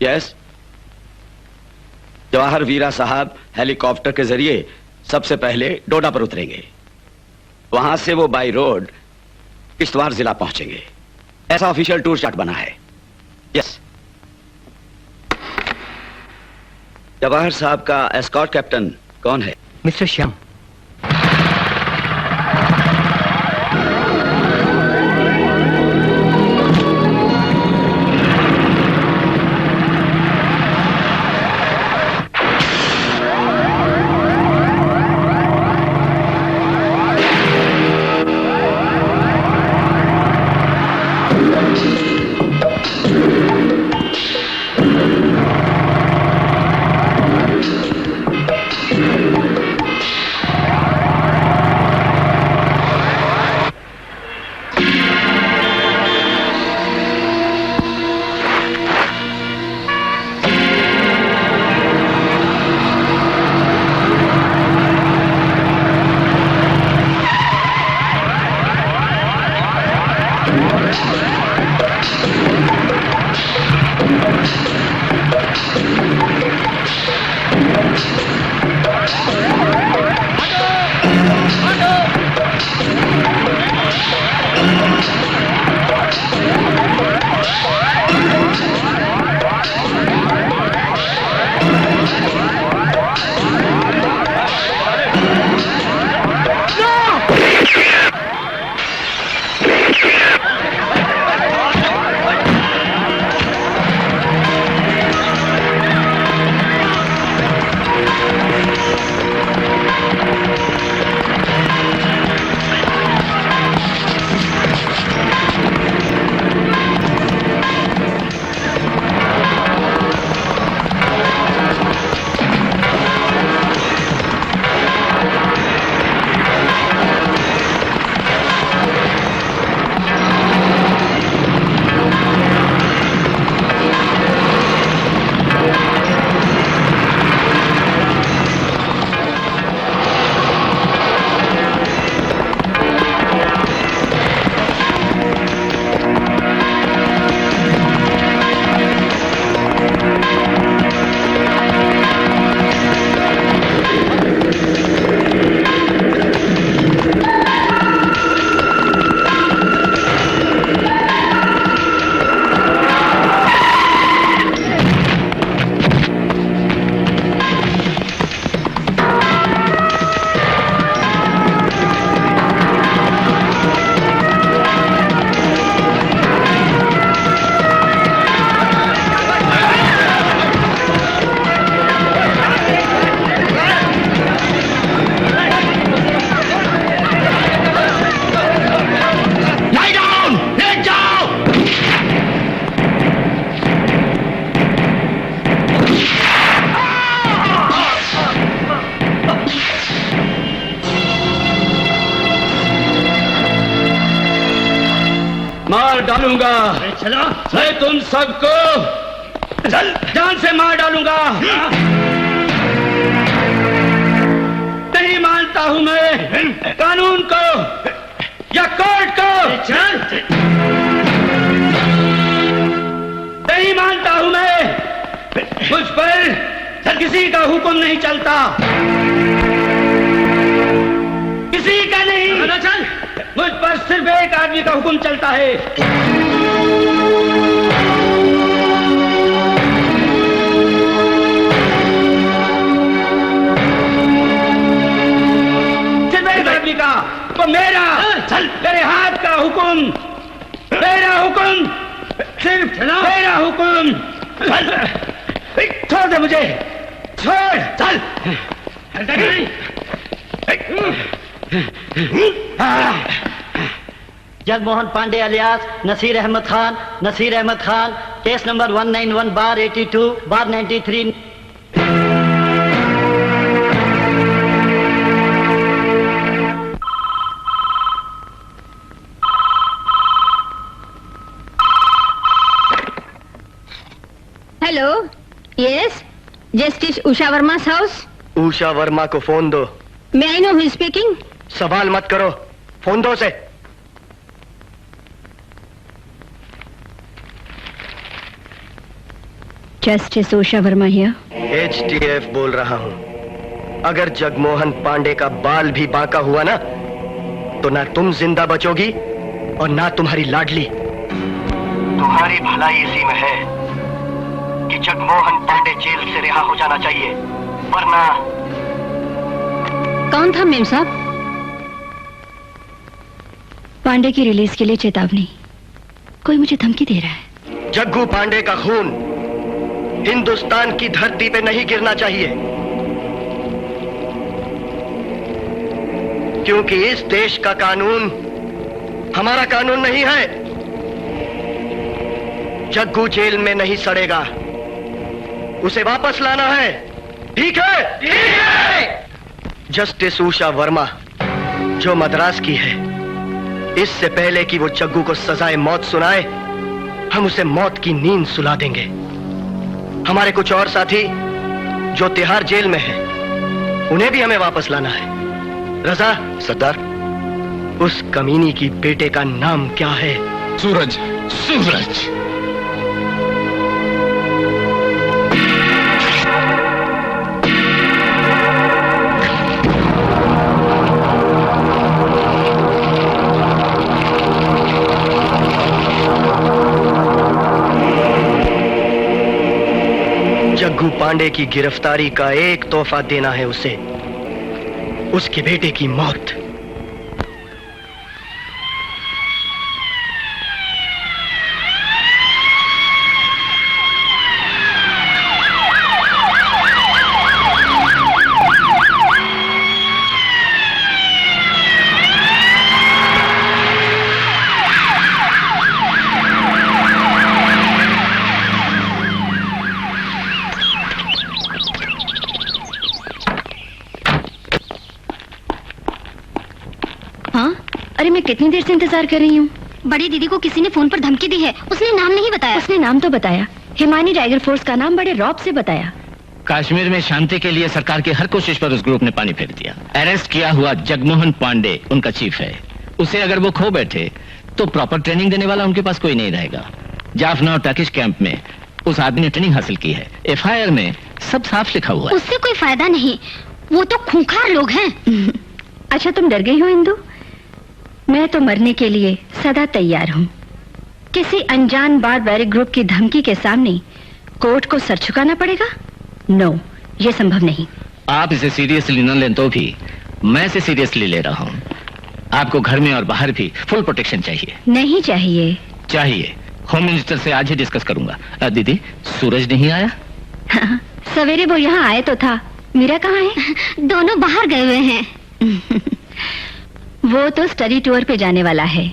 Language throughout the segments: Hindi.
यस। जवाहर वीरा साहब हेलीकॉप्टर के जरिए सबसे पहले डोडा पर उतरेंगे। वहां से वो बाय रोड किश्तवाड़ जिला पहुंचेंगे। ऐसा ऑफिशियल टूर चार्ट बना है। यस। जवाहर साहब का एस्कॉर्ट कैप्टन कौन है? मिस्टर श्याम। मार डालूंगा। चलो, मैं तुम सबको जान से मार डालूंगा। नहीं मानता हूं मैं कानून को या कोर्ट को। नहीं मानता हूं मैं। मुझ पर किसी का हुक्म नहीं चलता, किसी का नहीं। चल, मुझ पर सिर्फ एक आदमी का हुक्म चलता है। सिर्फ एक आदमी का, तो मेरा। चल, मेरे हाथ का हुक्म, मेरा हुक्म, सिर्फ मेरा हुक्म। छोड़ दे मुझे, छोड़। चल। Jagmohan Pandey alias Naseer Ahmed Khan, case number 191/82/93। Hello, yes, justice Usha Verma house. Usha Verma को फोन दो। May I know who speaking? सवाल मत करो, फोन दो से। Justice Usha Verma here. HTF बोल रहा हूं। अगर जगमोहन पांडे का बाल भी बांका हुआ ना, तो ना तुम जिंदा बचोगी और ना तुम्हारी लाडली। तुम्हारी भलाई इसी में है कि जगमोहन पांडे जेल से रिहा हो जाना चाहिए, वरना। कौन था मेम साहब? पांडे की रिलीज के लिए चेतावनी। कोई मुझे धमकी दे रहा है। जग्गू पांडे का खून हिंदुस्तान की धरती पे नहीं गिरना चाहिए, क्योंकि इस देश का कानून हमारा कानून नहीं है। जग्गू जेल में नहीं सड़ेगा, उसे वापस लाना है। ठीक है? ठीक है। जस्टिस उषा वर्मा जो मद्रास की है, इससे पहले कि वो जग्गू को सजाए मौत सुनाए, हम उसे मौत की नींद सुला देंगे। हमारे कुछ और साथी जो तिहाड़ जेल में हैं, उन्हें भी हमें वापस लाना है। रजा। सरदार। उस कमीनी की बेटे का नाम क्या है? सूरज। सूरज। जग्गू पांडे की गिरफ्तारी का एक तोहफा देना है उसे, उसके बेटे की मौत। अरे मैं कितनी देर से इंतजार कर रही हूँ। बड़ी दीदी को किसी ने फोन पर धमकी दी है, उसने नाम नहीं बताया। उसने नाम तो बताया, हिमानी टाइगर फोर्स का नाम बड़े रौब से बताया। कश्मीर में शांति के लिए सरकार की हर कोशिश पर उस ग्रुप ने पानी फेर दिया। अरेस्ट किया हुआ जगमोहन पांडे उनका चीफ है। उसे अगर वो खो बैठे तो प्रॉपर ट्रेनिंग देने वाला उनके पास कोई नहीं रहेगा। जाफना और टर्किश कैंप में उस आदमी ने ट्रेनिंग हासिल की है। FIR में सब साफ लिखा हुआ है। उससे कोई फायदा नहीं, वो तो खूंखार लोग हैं। अच्छा तुम डर गई हो इंदु? मैं तो मरने के लिए सदा तैयार हूँ। किसी अनजान बारबैरिक ग्रुप की धमकी के सामने कोर्ट को सर झुकाना पड़ेगा? नो, ये संभव नहीं। आप इसे सीरियसली न लें तो भी मैं इसे सीरियसली ले रहा हूँ। आपको घर में और बाहर भी फुल प्रोटेक्शन चाहिए। नहीं चाहिए। चाहिए। होम मिनिस्टर से आज ही डिस्कस करूंगा। दीदी, सूरज नहीं आया? हाँ, सवेरे वो यहाँ आए तो था। मीरा कहाँ है? दोनों बाहर गए हुए हैं। वो तो स्टडी टूर पे जाने वाला है,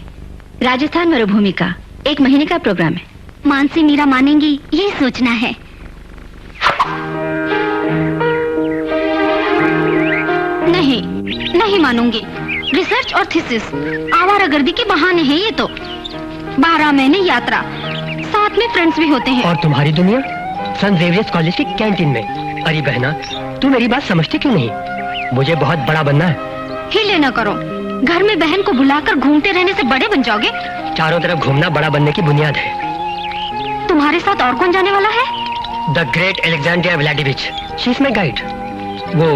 राजस्थान मरुभूमि का। 1 महीने का प्रोग्राम है। मानसी मीरा मानेंगी, यही सोचना है। नहीं, नहीं मानूंगी। रिसर्च और थीसिस आवारागर्दी के बहाने हैं ये तो। 12 महीने यात्रा, साथ में फ्रेंड्स भी होते हैं। और तुम्हारी दुनिया सन जेवियर्स कॉलेज की कैंटीन में। अरे बहना, तू मेरी बात समझती क्यों नहीं? मुझे बहुत बड़ा बनना है। हिले न करो, घर में बहन को बुलाकर घूमते रहने से बड़े बन जाओगे। चारों तरफ घूमना बड़ा बनने की बुनियाद है। तुम्हारे साथ और कौन जाने वाला है? The great Alexandria Vladimirovich, she is my guide. वो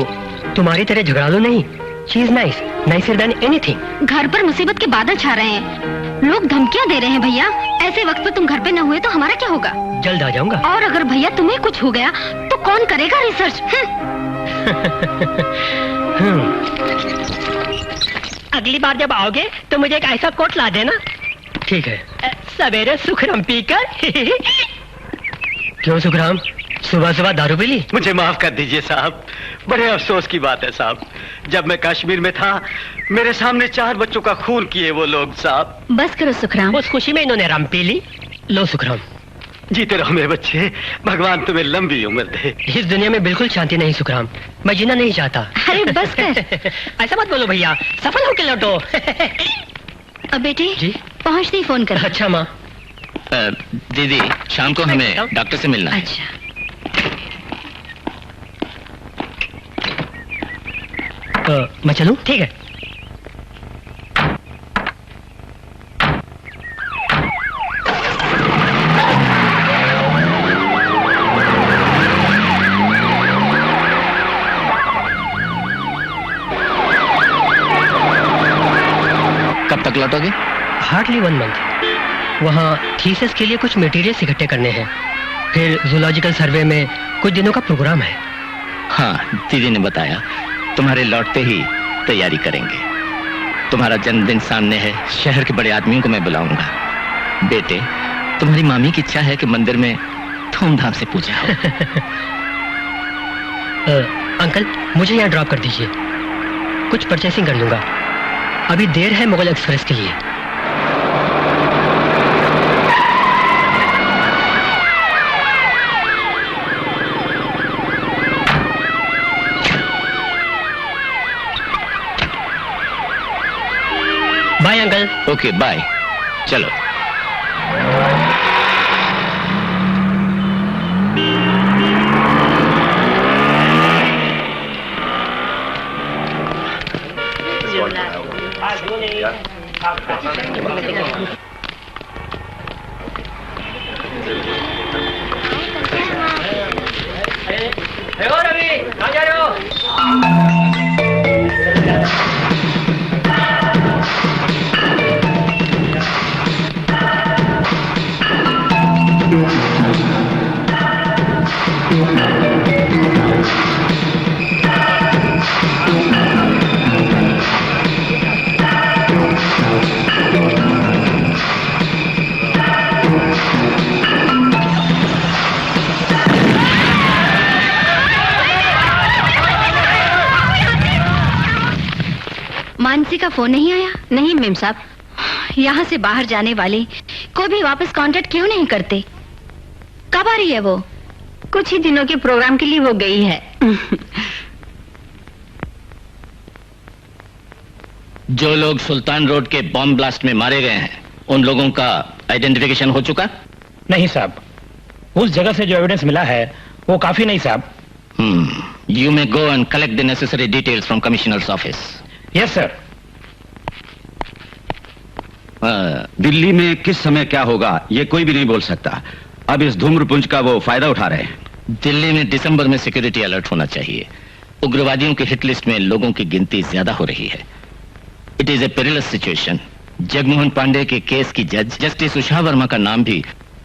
तुम्हारी तरह झगड़ालू नहीं। She is nice, nicer than anything. घर पर मुसीबत के बादल छा रहे हैं, लोग धमकियां दे रहे हैं। भैया, ऐसे वक्त पर तुम घर पे न हुए तो हमारा क्या होगा? जल्द आ जाऊंगा। और अगर भैया तुम्हें कुछ हो गया तो कौन करेगा रिसर्च? अगली बार जब आओगे तो मुझे एक ऐसा कोट ला देना। ठीक है। सवेरे सुखराम पीकर। क्यों सुखराम, सुबह सुबह दारू पी ली? मुझे माफ कर दीजिए साहब, बड़े अफसोस की बात है साहब। जब मैं कश्मीर में था, मेरे सामने 4 बच्चों का खून किए वो लोग साहब। बस करो सुखराम। उस खुशी में इन्होंने राम पी ली। लो सुखराम। जीते रहो मेरे बच्चे, भगवान तुम्हें लंबी उम्र दे। इस दुनिया में बिल्कुल शांति नहीं सुखराम, मैं जीना नहीं चाहता। अरे बस कर। ऐसा मत बोलो भैया, सफल होके लौटो। अब बेटी जी? पहुँचते ही फोन कर। अच्छा माँ। दीदी, शाम को हमें डॉक्टर से मिलना है। अच्छा। मैं चलूं? ठीक है। लौटोगे? Hardly 1 month. वहाँ थीसिस के लिए कुछ मटेरियल्स इकट्ठे करने हैं, फिर जूलॉजिकल सर्वे में कुछ दिनों का प्रोग्राम है। हाँ, दीदी ने बताया तुम्हारे लौटते ही तैयारी करेंगे। तुम्हारा जन्मदिन सामने है, शहर के बड़े आदमियों को मैं बुलाऊंगा। बेटे, तुम्हारी मामी की इच्छा है कि मंदिर में धूमधाम से पूजा हो। अंकल, मुझे यहाँ ड्रॉप कर दीजिए, कुछ परचेसिंग कर लूंगा। अभी देर है मुगल एक्सप्रेस के लिए। Bye uncle. ओके बाय, चलो। मानसी का फोन नहीं आया? नहीं मेम साहब। यहाँ से बाहर जाने वाले को भी वापस कांटेक्ट क्यों नहीं करते? कब आ रही है वो? कुछ ही दिनों के प्रोग्राम के लिए वो गई है। जो लोग सुल्तान रोड के बॉम्ब ब्लास्ट में मारे गए हैं, उन लोगों का आइडेंटिफिकेशन हो चुका? नहीं साहब, उस जगह से जो एविडेंस मिला है वो काफी नहीं साहब। You may go and collect the necessary details from Commissioner's office. Yes sir. Delhi में किस समय क्या होगा ये कोई भी नहीं बोल सकता। अब इस धूम्रपुंज का वो फायदा उठा रहे हैं। दिल्ली में दिसंबर में सिक्योरिटी अलर्ट होना चाहिए। उग्रवादियों की हिट लिस्ट में लोगों की गिनती ज्यादा हो रही है। It is a perilous situation. Jagmohan Pandey के केस की जज जस्टिस उषा वर्मा का नाम भी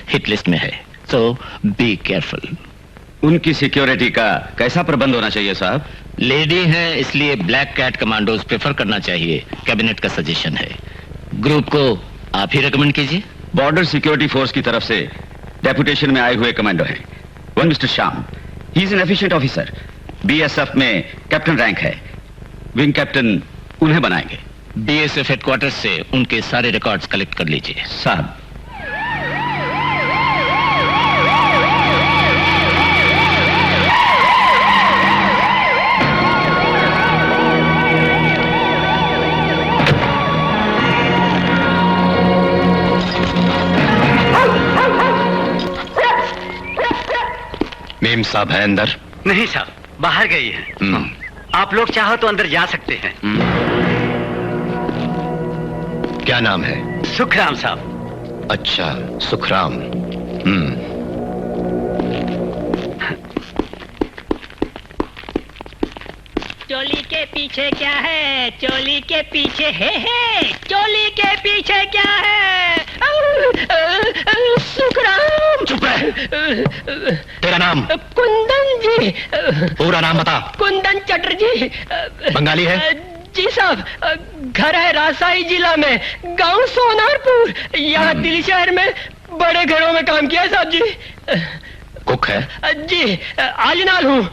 हिट लिस्ट में है, सो बी केयरफुल। उनकी सिक्योरिटी का कैसा प्रबंध होना चाहिए साहब? लेडी है इसलिए ब्लैक कैट कमांडोज प्रेफर करना चाहिए, कैबिनेट का सजेशन है। ग्रुप को आप ही रेकमेंड कीजिए। बॉर्डर सिक्योरिटी फोर्स की तरफ से डेपुटेशन में आए हुए कमांडो हैं। One mister Shyam, he is an efficient officer. BSF में कैप्टन रैंक है। विंग कैप्टन उन्हें बनाएंगे। बीएसएफ हेडक्वार्टर से उनके सारे रिकॉर्ड्स कलेक्ट कर लीजिए। साहब, मेम साहब है अंदर? नहीं साहब, बाहर गई है। आप लोग चाहो तो अंदर जा सकते हैं। क्या नाम है? सुखराम साहब। अच्छा, सुखराम। चोली के पीछे क्या है? चोली के पीछे है। चोली के पीछे क्या है? सुखराम। चुप रहे। तेरा नाम? कुंदन जी। पूरा नाम बता। कुंदन चटर्जी। बंगाली है? जी साहब, घर है राजशाही जिला में, गांव सोनारपुर। यहाँ दिल्ली शहर में बड़े घरों में काम किया है साहब जी। कुक है? जी, आजनाल हूँ।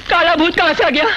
काला भूत कहाँ से आ गया?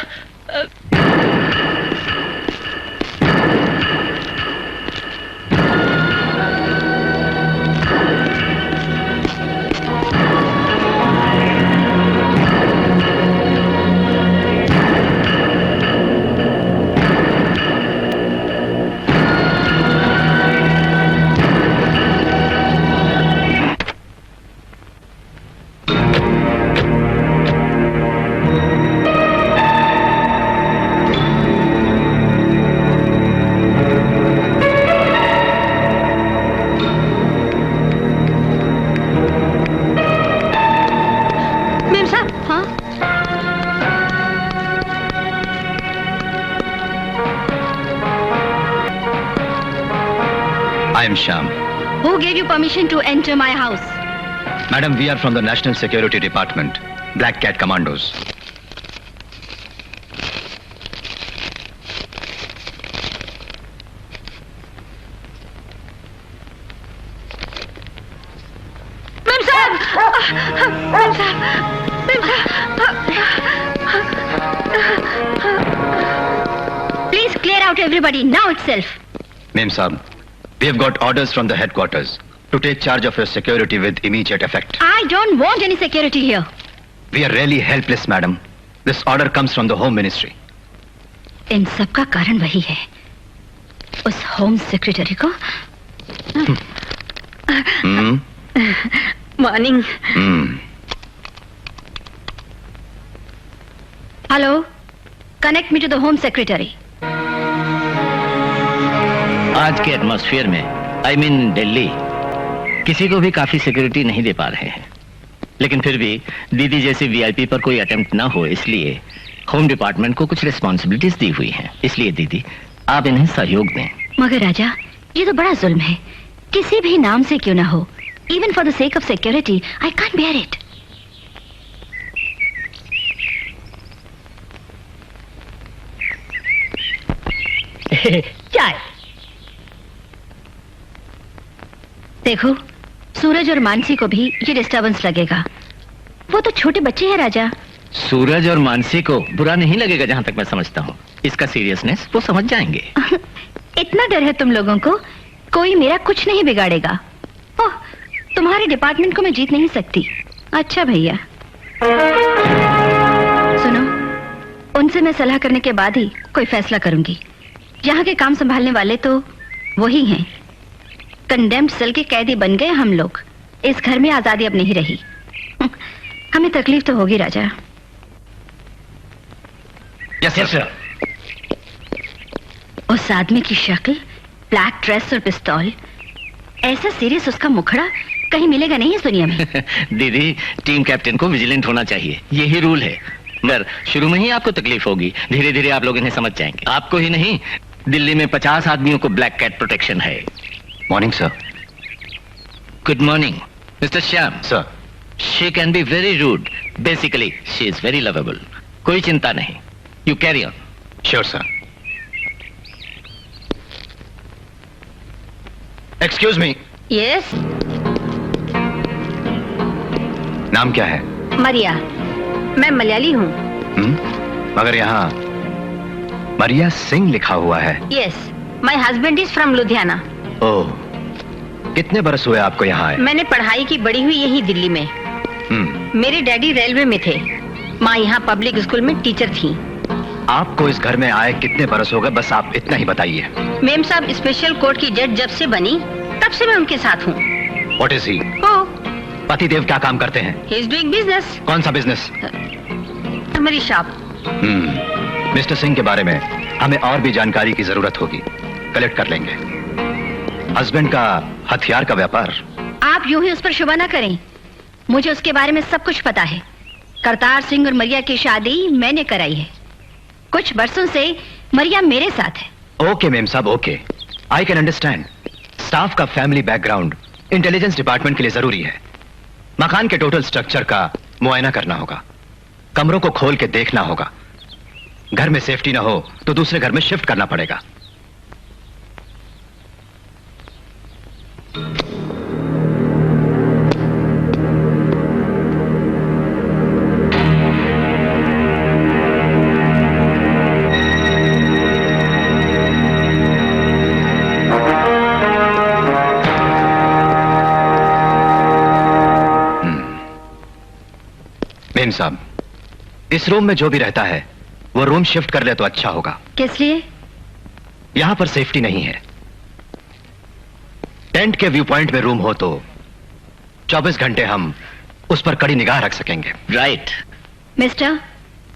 I am Shyam. Who gave you permission to enter my house? Madam, we are from the National Security Department, Black Cat Commandos. Please clear out everybody now itself. Mem Saab, we have got orders from the headquarters to take charge of your security with immediate effect. I don't want any security here. We are really helpless, madam. This order comes from the Home Ministry. इन सब का कारण वही है, उस होम सेक्रेटरी को। Morning. Hello, connect me to the home secretary. आज के एटमॉस्फेयर में, आई मीन दिल्ली, किसी को भी काफी सिक्योरिटी नहीं दे पा रहे हैं। लेकिन फिर भी दीदी जैसी वीआईपी पर कोई अटेम्प्ट ना हो, इसलिए होम डिपार्टमेंट को कुछ रिस्पॉन्सिबिलिटीज दी हुई हैं। इसलिए दीदी, आप इन्हें सहयोग दें। मगर राजा, ये तो बड़ा जुल्म है, किसी भी नाम से क्यों ना हो। Even for the sake of security, I can't bear it. चाय। देखो, सूरज और मानसी को भी ये डिस्टर्बेंस लगेगा। वो तो छोटे बच्चे हैं राजा। सूरज और मानसी को बुरा नहीं लगेगा, जहां तक मैं समझता हूँ। इसका सीरियसनेस वो समझ जाएंगे। इतना डर है तुम लोगों को, कोई मेरा कुछ नहीं बिगाड़ेगा। ओह, तुम्हारे डिपार्टमेंट को मैं जीत नहीं सकती। अच्छा भैया, सुनो, उनसे मैं सलाह करने के बाद ही कोई फैसला करूंगी। यहाँ के काम संभालने वाले तो वही हैं। कंडेम्ड सेल के कैदी बन गए हम लोग। इस घर में आजादी अब नहीं रही। हमें तकलीफ तो होगी राजा। Yes sir. उस आदमी की शक्ल, ब्लैक ड्रेस और पिस्तौल, ऐसा सीरियस उसका मुखड़ा कहीं मिलेगा नहीं इस दुनिया में। दीदी, टीम कैप्टन को विजिलेंट होना चाहिए, यही रूल है। मगर शुरू में ही आपको तकलीफ होगी, धीरे धीरे आप लोग इन्हें समझ जाएंगे। आपको ही नहीं, दिल्ली में 50 आदमियों को ब्लैक कैट प्रोटेक्शन है। Morning sir. Good morning mister Shyam. Sir, she can be very rude, basically she is very lovable. कोई चिंता नहीं, you carry on. Sure sir. Excuse me. Yes. नाम क्या है? मरिया। मैं मलयाली हूँ। मगर यहाँ मरिया सिंह लिखा हुआ है। Yes, my husband is from Ludhiana. Oh, कितने बरस हुए आपको यहाँ आए? मैंने पढ़ाई की बड़ी हुई यही दिल्ली में। मेरे डैडी रेलवे में थे, माँ यहाँ पब्लिक स्कूल में टीचर थी। आपको इस घर में आए कितने बरस हो गए, बस आप इतना ही बताइए। मेम साहब स्पेशल कोर्ट की जज जब से बनी तब से मैं उनके साथ हूँ। What is he? पतिदेव क्या काम करते हैं? He is doing business. कौन सा बिजनेस? मेरी शॉप। मिस्टर सिंह के बारे में हमें और भी जानकारी की जरूरत होगी, कलेक्ट कर लेंगे। हस्बैंड का हथियार का व्यापार। आप यूं ही उस पर शुबा ना करें, मुझे उसके बारे में सब कुछ पता है। करतार सिंह और मरिया की शादी मैंने कराई है। कुछ बरसों से मरिया मेरे साथ है। ओके मेम साहब, okay, I can understand. Staff का फैमिली बैकग्राउंड इंटेलिजेंस डिपार्टमेंट के लिए जरूरी है। मकान के टोटल स्ट्रक्चर का मुआयना करना होगा, कमरों को खोल के देखना होगा। घर में सेफ्टी ना हो तो दूसरे घर में शिफ्ट करना पड़ेगा। मेम साहब, इस रूम में जो भी रहता है वो रूम शिफ्ट कर ले तो अच्छा होगा। किस लिए? यहां पर सेफ्टी नहीं है। टेंट के व्यू पॉइंट में रूम हो तो 24 घंटे हम उस पर कड़ी निगाह रख सकेंगे। राइट। मिस्टर,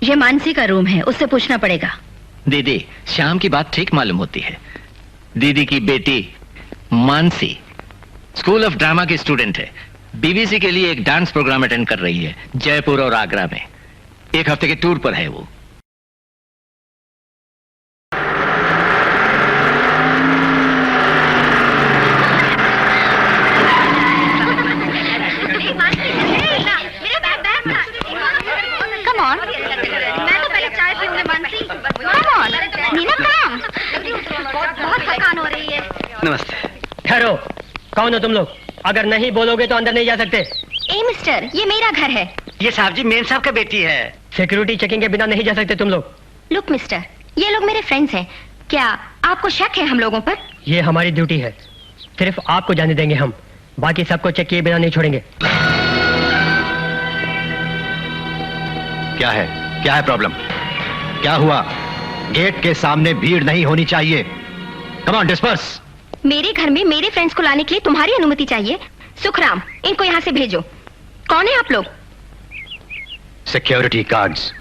ये मानसी का रूम है, उससे पूछना पड़ेगा। दीदी, श्याम की बात ठीक मालूम होती है। दीदी की बेटी मानसी स्कूल ऑफ ड्रामा की स्टूडेंट है। बीबीसी के लिए एक डांस प्रोग्राम अटेंड कर रही है, जयपुर और आगरा में। एक हफ्ते के टूर पर है वो। नमस्ते। ठहरो, कौन हो तुम लोग? अगर नहीं बोलोगे तो अंदर नहीं जा सकते। ए मिस्टर, ये मेरा घर है। ये साहब जी मेम साहब का बेटी है। सिक्योरिटी चेकिंग के बिना नहीं जा सकते तुम लोग। लुक मिस्टर, ये लोग मेरे फ्रेंड्स हैं। क्या आपको शक है हम लोगों पर? ये हमारी ड्यूटी है, सिर्फ आपको जाने देंगे हम, बाकी सबको चेक किए बिना नहीं छोड़ेंगे। क्या है? क्या है प्रॉब्लम? क्या हुआ? गेट के सामने भीड़ नहीं होनी चाहिए। Come on, disperse. मेरे घर में मेरे फ्रेंड्स को लाने के लिए तुम्हारी अनुमति चाहिए। सुखराम, इनको यहाँ से भेजो। कौन है आप लोग? Security guards,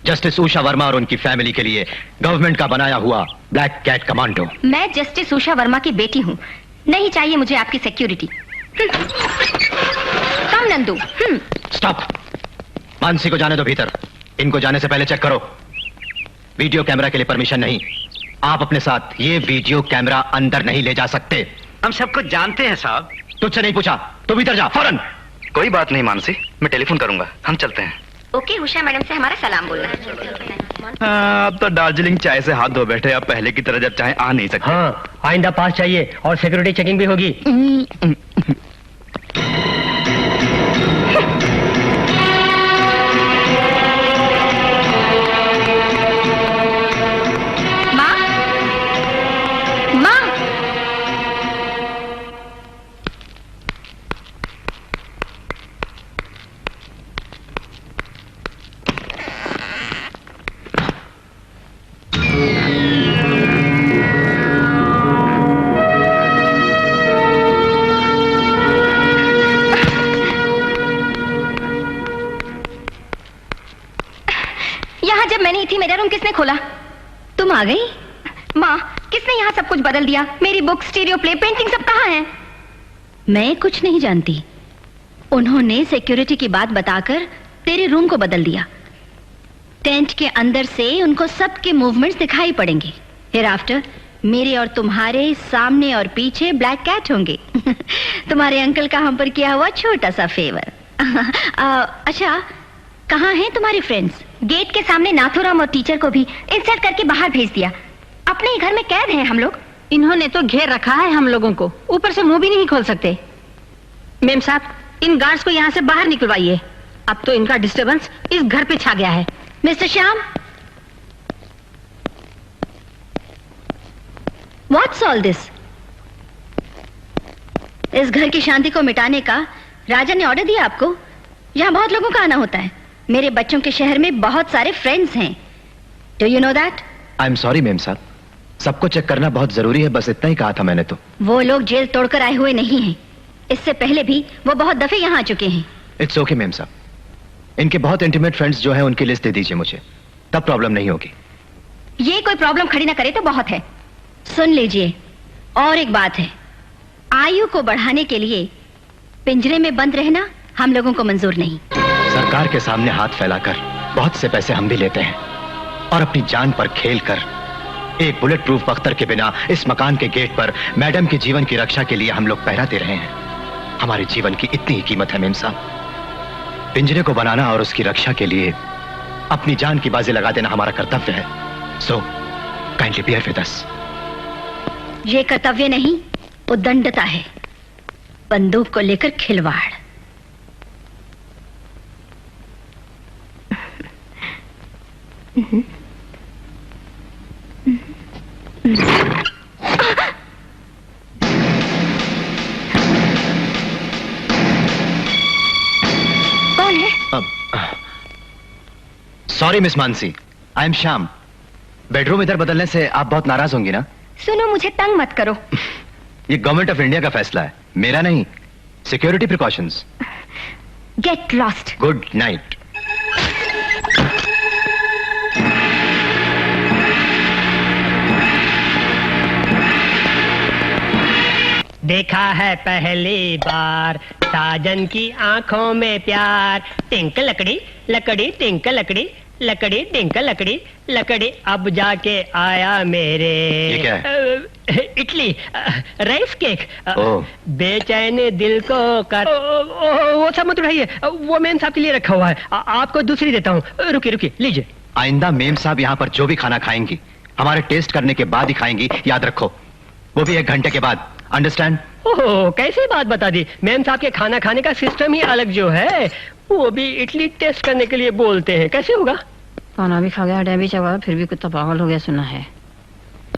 justice Usha Verma और उनकी फैमिली के लिए गवर्नमेंट का बनाया हुआ ब्लैक कैट कमांडो। मैं जस्टिस उषा वर्मा की बेटी हूँ, नहीं चाहिए मुझे आपकी सिक्योरिटी। कम नंदू। स्टॉप। मानसी को जाने दो भीतर। इनको जाने से पहले चेक करो। वीडियो कैमरा के लिए परमिशन नहीं। आप अपने साथ ये वीडियो कैमरा अंदर नहीं ले जा सकते। हम सबको जानते हैं साहब। तुझसे नहीं पूछा, तू भीतर जा फौरन। कोई बात नहीं मानसी, मैं टेलीफोन करूंगा। हम चलते हैं। ओके, उषा मैडम से हमारा सलाम बोलना। अब तो दार्जिलिंग चाय से हाथ धो बैठे, अब पहले की तरह जब चाहे आ नहीं सकते। हाँ, आइंदा पास चाहिए और सिक्योरिटी चेकिंग भी होगी। माँ, माँ, यहाँ जब मैं नहीं थी मेरा रूम किसने खोला? तुम आ गई? माँ, किसने यहाँ सब कुछ बदल दिया? मेरी बुक, स्टीरियो प्ले, पेंटिंग सब कहाँ है? मैं कुछ नहीं जानती। उन्होंने सिक्योरिटी की बात बताकर तेरे रूम को बदल दिया। टेंट के अंदर से उनको सबके मूवमेंट्स दिखाई पड़ेंगे। फिर आफ्टर मेरे और तुम्हारे सामने और पीछे ब्लैक कैट होंगे। तुम्हारे अंकल का हम पर किया हुआ छोटा सा फेवर। अच्छा, कहाँ हैं तुम्हारे फ्रेंड्स? गेट के सामने नाथुराम और टीचर को भी इंसल्ट करके बाहर भेज दिया। अपने ही घर में कैद हैं हम लोग। इन्होंने तो घेर रखा है हम लोगों को, ऊपर से मुंह भी नहीं खोल सकते। मेम साहब, इन गार्ड्स को यहाँ से बाहर निकलवाइए। अब तो इनका डिस्टरबेंस इस घर पे छा गया है। Mister Shyam, what's all this? इस घर की शांति को मिटाने का राजा ने ऑर्डर दिया आपको? यहाँ बहुत लोगों का आना होता है। मेरे बच्चों के शहर में बहुत सारे फ्रेंड्स हैं। Do you know that? I am sorry ma'am साहब, सबको चेक करना बहुत जरूरी है, बस इतना ही कहा था मैंने तो। वो लोग जेल तोड़कर आए हुए नहीं हैं। इससे पहले भी वो बहुत दफे यहाँ आ चुके हैं। इट्स ओके मेम साहब, इनके बहुत इंटीमेट फ्रेंड्स जो हैं उनकी लिस्ट दे दीजिए मुझे, तब प्रॉब्लम नहीं होगी। ये कोई प्रॉब्लम खड़ी ना करे तो बहुत है। सुन लीजिए, और एक बात है, आयु को बढ़ाने के लिए पिंजरे में बंद रहना हम लोगों को मंजूर नहीं। सरकार के सामने हाथ फैलाकर बहुत से पैसे हम भी लेते हैं और अपनी जान पर खेलकर एक बुलेट प्रूफ बख्तर के बिना इस मकान के गेट पर मैडम के जीवन की रक्षा के लिए हम लोग पहरा दे रहे हैं। हमारे जीवन की इतनी ही कीमत है मेम साहब। पिंजरे को बनाना और उसकी रक्षा के लिए अपनी जान की बाजी लगा देना हमारा कर्तव्य है। So kindly bear with us. ये कर्तव्य नहीं, उद्दंडता है। बंदूक को लेकर खिलवाड़। कौन है? Sorry miss Mansi, I am Shyam. Bedroom इधर बदलने से आप बहुत नाराज होंगी ना? सुनो, मुझे तंग मत करो। ये गवर्नमेंट ऑफ इंडिया का फैसला है, मेरा नहीं। Security precautions. Get lost. Good night. देखा है पहली बार साजन की आंखों में प्यार। टिंक लकड़ी लकड़ी टिंक लकड़ी लकड़ी टिंक लकड़ी लकड़ी अब जाके आया मेरे। ये क्या है? Idli, rice cake. ओह। बेचैन दिल को कर। वो सब मत उठाइए, वो मेम साहब के लिए रखा हुआ है। आपको दूसरी देता हूँ। रुकिए रुकिए, लीजिए। आइंदा मेम साहब यहाँ पर जो भी खाना खाएंगी हमारे टेस्ट करने के बाद ही खाएंगी, याद रखो। वो भी 1 घंटे के बाद। अंडरस्टैंड? ओह, कैसी बात बता दी। मैम साहब के खाना खाने का सिस्टम ही अलग जो है, वो भी इडली टेस्ट करने के लिए बोलते हैं। कैसे होगा? खाना भी खा गया, हड्डियां भी चबा, फिर भी कुत्ता पागल हो गया सुना है।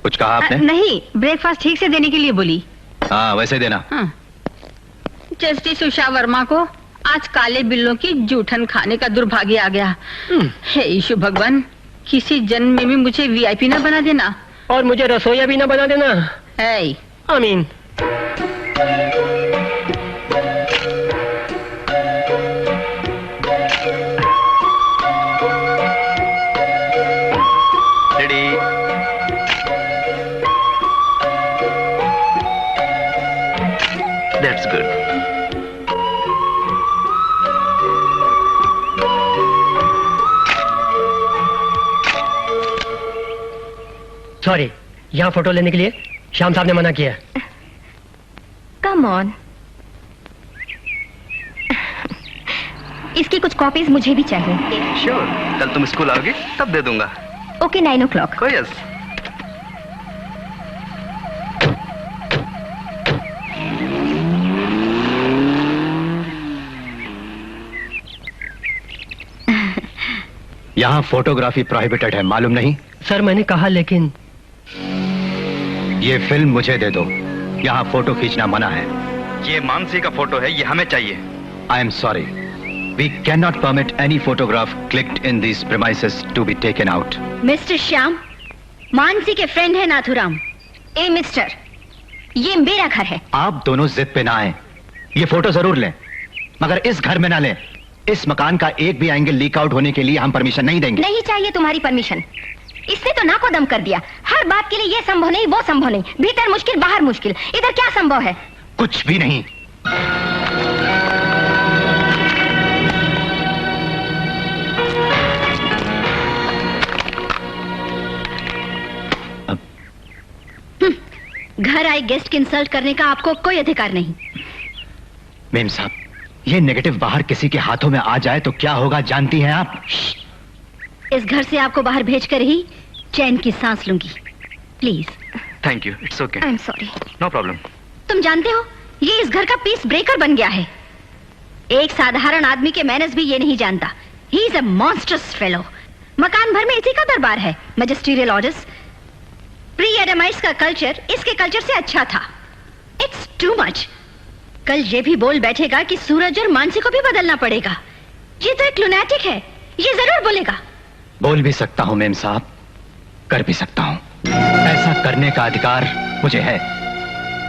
कुछ कहा आपने? नहीं, ब्रेकफास्ट ठीक से देने के लिए बोली। हाँ, वैसे देना। हाँ। जस्टिस उषा वर्मा को आज काले बिल्लों की जूठन खाने का दुर्भाग्य आ गया। हे ईशु भगवान, किसी जन्म में भी मुझे वीआईपी ना बना देना। और मुझे रसोईया भी ना बना देना। है आमीन। That's good. सॉरी, यहाँ फोटो लेने के लिए श्याम साहब ने मना किया। Come on. इसकी कुछ कॉपीज मुझे भी चाहिए। श्योर, कल तुम स्कूल आओगे तब दे दूंगा। Okay, 9 o'clock। Oh, yes. यहाँ फोटोग्राफी प्रोहिबिटेड है, मालूम नहीं? सर मैंने कहा, लेकिन ये फिल्म मुझे दे दो। यहाँ फोटो खींचना मना है। ये मानसी का फोटो है, ये हमें चाहिए। I am sorry, we can not permit any photograph clicked in these premises to be taken out. Mister Shyam, Mansi के फ्रेंड है नाथुराम। ए मिस्टर, ये मेरा घर है। आप दोनों जिद पे ना आए। ये फोटो जरूर लें, मगर इस घर में ना लें। इस मकान का एक भी एंगल लीक आउट होने के लिए हम परमिशन नहीं देंगे। नहीं चाहिए तुम्हारी परमिशन। इसने तो नाको दम कर दिया। हर बात के लिए ये संभव नहीं, वो संभव नहीं, भीतर मुश्किल बाहर मुश्किल। इधर क्या संभव है? कुछ भी नहीं। घर आए गेस्ट की इंसल्ट करने का आपको कोई अधिकार नहीं। मेम साहब, ये नेगेटिव बाहर किसी के हाथों में आ जाए तो क्या होगा जानती हैं आप? इस घर से आपको बाहर भेजकर ही चैन की सांस लूंगी। Please. Thank you, it's okay. I am sorry. No problem. तुम जानते हो, ये इस घर का पीस ब्रेकर बन गया है। एक साधारण आदमी के मैनर्स भी ये नहीं जानता। He is a monstrous fellow. मकान भर में इसी का दरबार है। मैजिस्ट्रियल ऑर्डर्स, प्री एडमाइट्स का कल्चर इसके कल्चर से अच्छा था। It's too much. कल ये भी बोल बैठेगा कि सूरज और मानसी को भी बदलना पड़ेगा। ये तो एक लुनैटिक है, ये जरूर बोलेगा। बोल भी सकता हूं मेम साहब, कर भी सकता हूं। ऐसा करने का अधिकार मुझे है।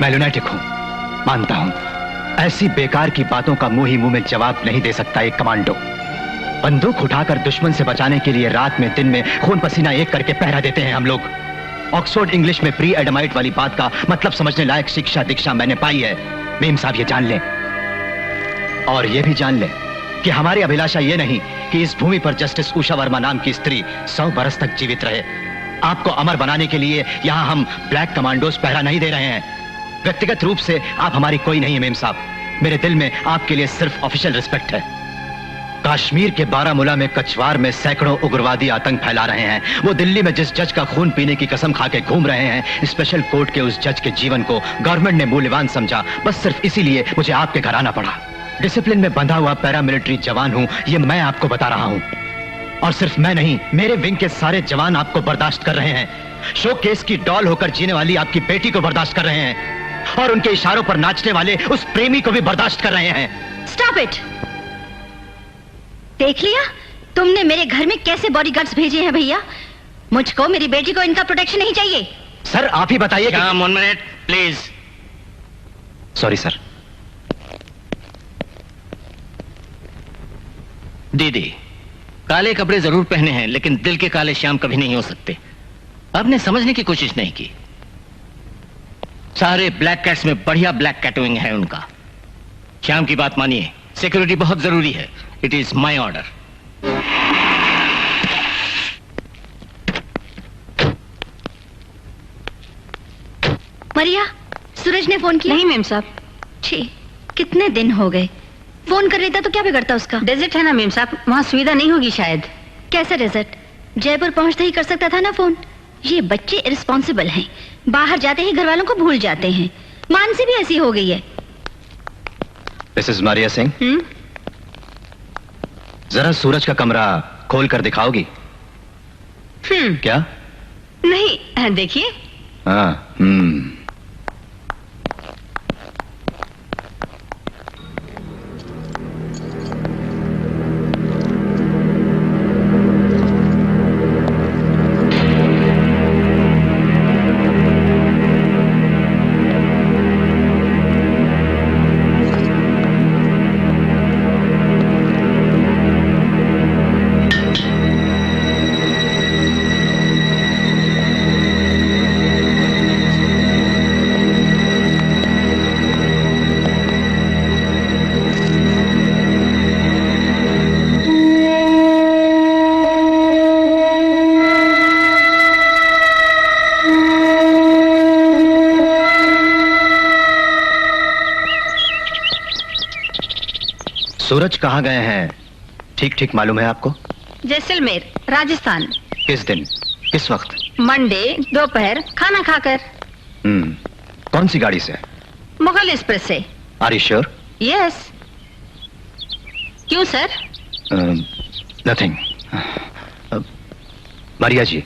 मैं लुनैटिक हूं, मानता हूं। ऐसी बेकार की बातों का मुंह ही मुंह में जवाब नहीं दे सकता एक कमांडो। बंदूक उठाकर दुश्मन से बचाने के लिए रात में दिन में खून पसीना एक करके पहरा देते हैं हम लोग। ऑक्सफोर्ड इंग्लिश में प्री एडमाइट वाली बात का मतलब समझने लायक शिक्षा दीक्षा मैंने पाई है। मेम साहब ये जान लें, और ये भी जान लें कि हमारी अभिलाषा ये नहीं कि इस भूमि पर जस्टिस उषा वर्मा नाम की स्त्री 100 बरस तक जीवित रहे। आपको अमर बनाने के लिए यहां हम ब्लैक कमांडोज पहरा नहीं दे रहे हैं। व्यक्तिगत रूप से आप हमारी कोई नहीं है मेम साहब। मेरे दिल में आपके लिए सिर्फ ऑफिशियल रिस्पेक्ट है। कश्मीर के बारामूला में कछवार में सैकड़ों उग्रवादी आतंक फैला रहे हैं। वो दिल्ली में जिस जज का खून पीने की कसम खा के घूम रहे हैं, स्पेशल कोर्ट के उस जज के जीवन को गवर्नमेंट ने मूल्यवान समझा। बस सिर्फ इसीलिए मुझे आपके घर आना पड़ा। डिसिप्लिन में बंधा हुआ पैरामिलिट्री जवान हूं, ये मैं आपको बता रहा हूं। और सिर्फ मैं नहीं, मेरे विंग के सारे जवान आपको बर्दाश्त कर रहे हैं। शो केस की डॉल होकर जीने वाली आपकी बेटी को बर्दाश्त कर रहे हैं, और उनके इशारों पर नाचने वाले उस प्रेमी को भी बर्दाश्त कर रहे हैं। Stop it. देख लिया तुमने मेरे घर में कैसे बॉडीगार्ड्स भेजे हैं भैया। मुझको मेरी बेटी को इनका प्रोटेक्शन नहीं चाहिए। सर आप ही बताइए। One minute please. Sorry sir. दीदी, काले कपड़े जरूर पहने हैं, लेकिन दिल के काले श्याम कभी नहीं हो सकते। आपने समझने की कोशिश नहीं की। सारे ब्लैक कैट्स में बढ़िया ब्लैक कैटविंग है उनका। श्याम की बात मानिए, सिक्योरिटी बहुत जरूरी है। It is my order. Maria, Suraj ने फोन किया? नहीं मैम साहब। छी, कितने दिन हो गए। फोन कर लेता तो क्या बिगड़ता उसका। डेजर्ट है ना मैम साहब, वहाँ सुविधा नहीं होगी शायद। कैसा डेजर्ट? जयपुर पहुंचते ही कर सकता था ना फोन। ये बच्चे इररिस्पॉन्सिबल हैं, बाहर जाते ही घर वालों को भूल जाते हैं। मानसी भी ऐसी हो गई है। मिसेस मारिया सिंह, जरा सूरज का कमरा खोल कर दिखाओगी? क्या? नहीं, देखिए। हाँ, सूरज कहाँ गए हैं ठीक ठीक मालूम है आपको? जैसलमेर, राजस्थान। किस दिन, किस वक्त? मंडे दोपहर खाना खाकर। कौन सी गाड़ी से? मुगल एक्सप्रेस से। Are you sure? यस। क्यों सर? नथिंग। मारिया जी,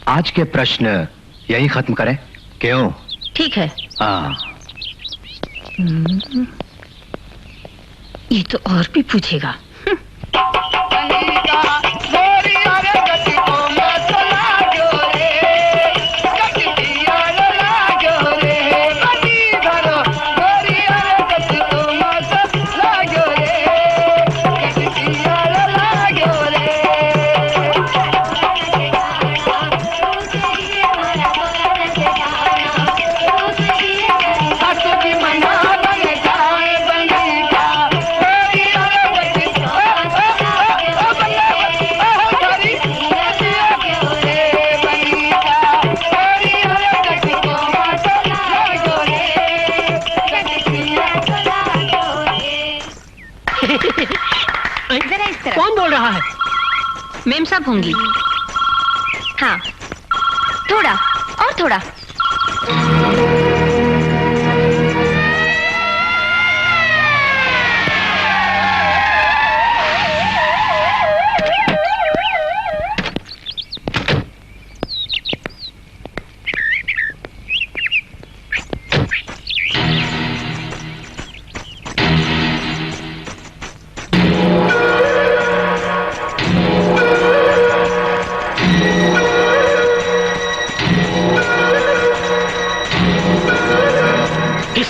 आज के प्रश्न यही खत्म करें? क्यों? ठीक है। ये तो और भी पूछेगा। कौन बोल रहा है? मेम साहब होंगी। हाँ, थोड़ा और थोड़ा।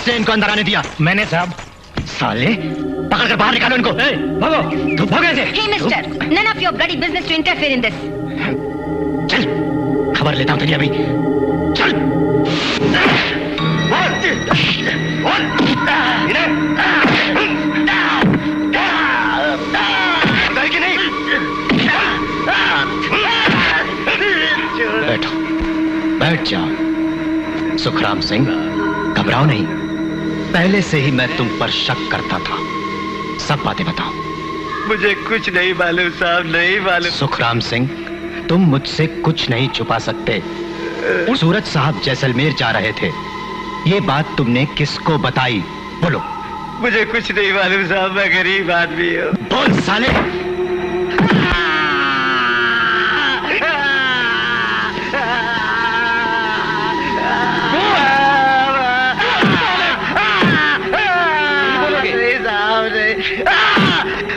इनको अंदर आने दिया? मैंने साहब। साले, पकड़ कर बाहर निकालो इनको। भागो, तू भाग ऐसे। Hey mister, none of your bloody business to interfere in this. चल, खबर लेता हूं तुझे अभी। चल। बैठो, बैठ जाओ। सुखराम सिंह, घबराओ नहीं। पहले से ही मैं तुम पर शक करता था। सब बातें बताओ। मुझे कुछ नहीं मालूम साहब, नहीं मालूम। सुखराम सिंह, तुम मुझसे कुछ नहीं छुपा सकते। सूरज साहब जैसलमेर जा रहे थे, ये बात तुमने किसको बताई? बोलो। मुझे कुछ नहीं मालूम साहब, मैं गरीब आदमी हूँ। बोल साले।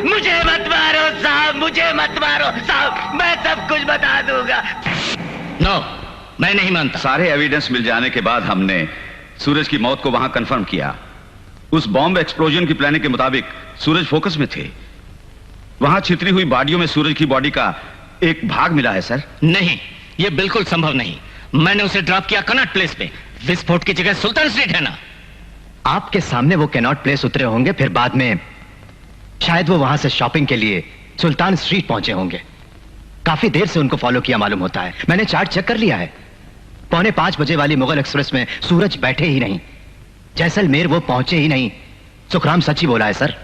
मुझे मत मारो साहब, मुझे मत मारो साहब, मैं सब कुछ बता दूंगा। नो, मैं नहीं मानता। सारे एविडेंस मिल जाने के बाद हमने सूरज की मौत को वहां कंफर्म किया। उस बॉम्ब एक्सप्लोजन की प्लानिंग के मुताबिक सूरज फोकस में थे। वहां छितरी हुई बॉडियों में सूरज की बॉडी का एक भाग मिला है सर। नहीं, यह बिल्कुल संभव नहीं। मैंने उसे ड्रॉप किया कनॉट प्लेस पे। विस्फोट की जगह सुल्तान स्ट्रीट है ना। आपके सामने वो कैनॉट प्लेस उतरे होंगे, फिर बाद में शायद वो वहां से शॉपिंग के लिए सुल्तान स्ट्रीट पहुंचे होंगे। काफी देर से उनको फॉलो किया मालूम होता है। मैंने चार्ट चेक कर लिया है। 4:45 बजे वाली मुगल एक्सप्रेस में सूरज बैठे ही नहीं, जैसलमेर वो पहुंचे ही नहीं। सुखराम सच ही बोला है सर।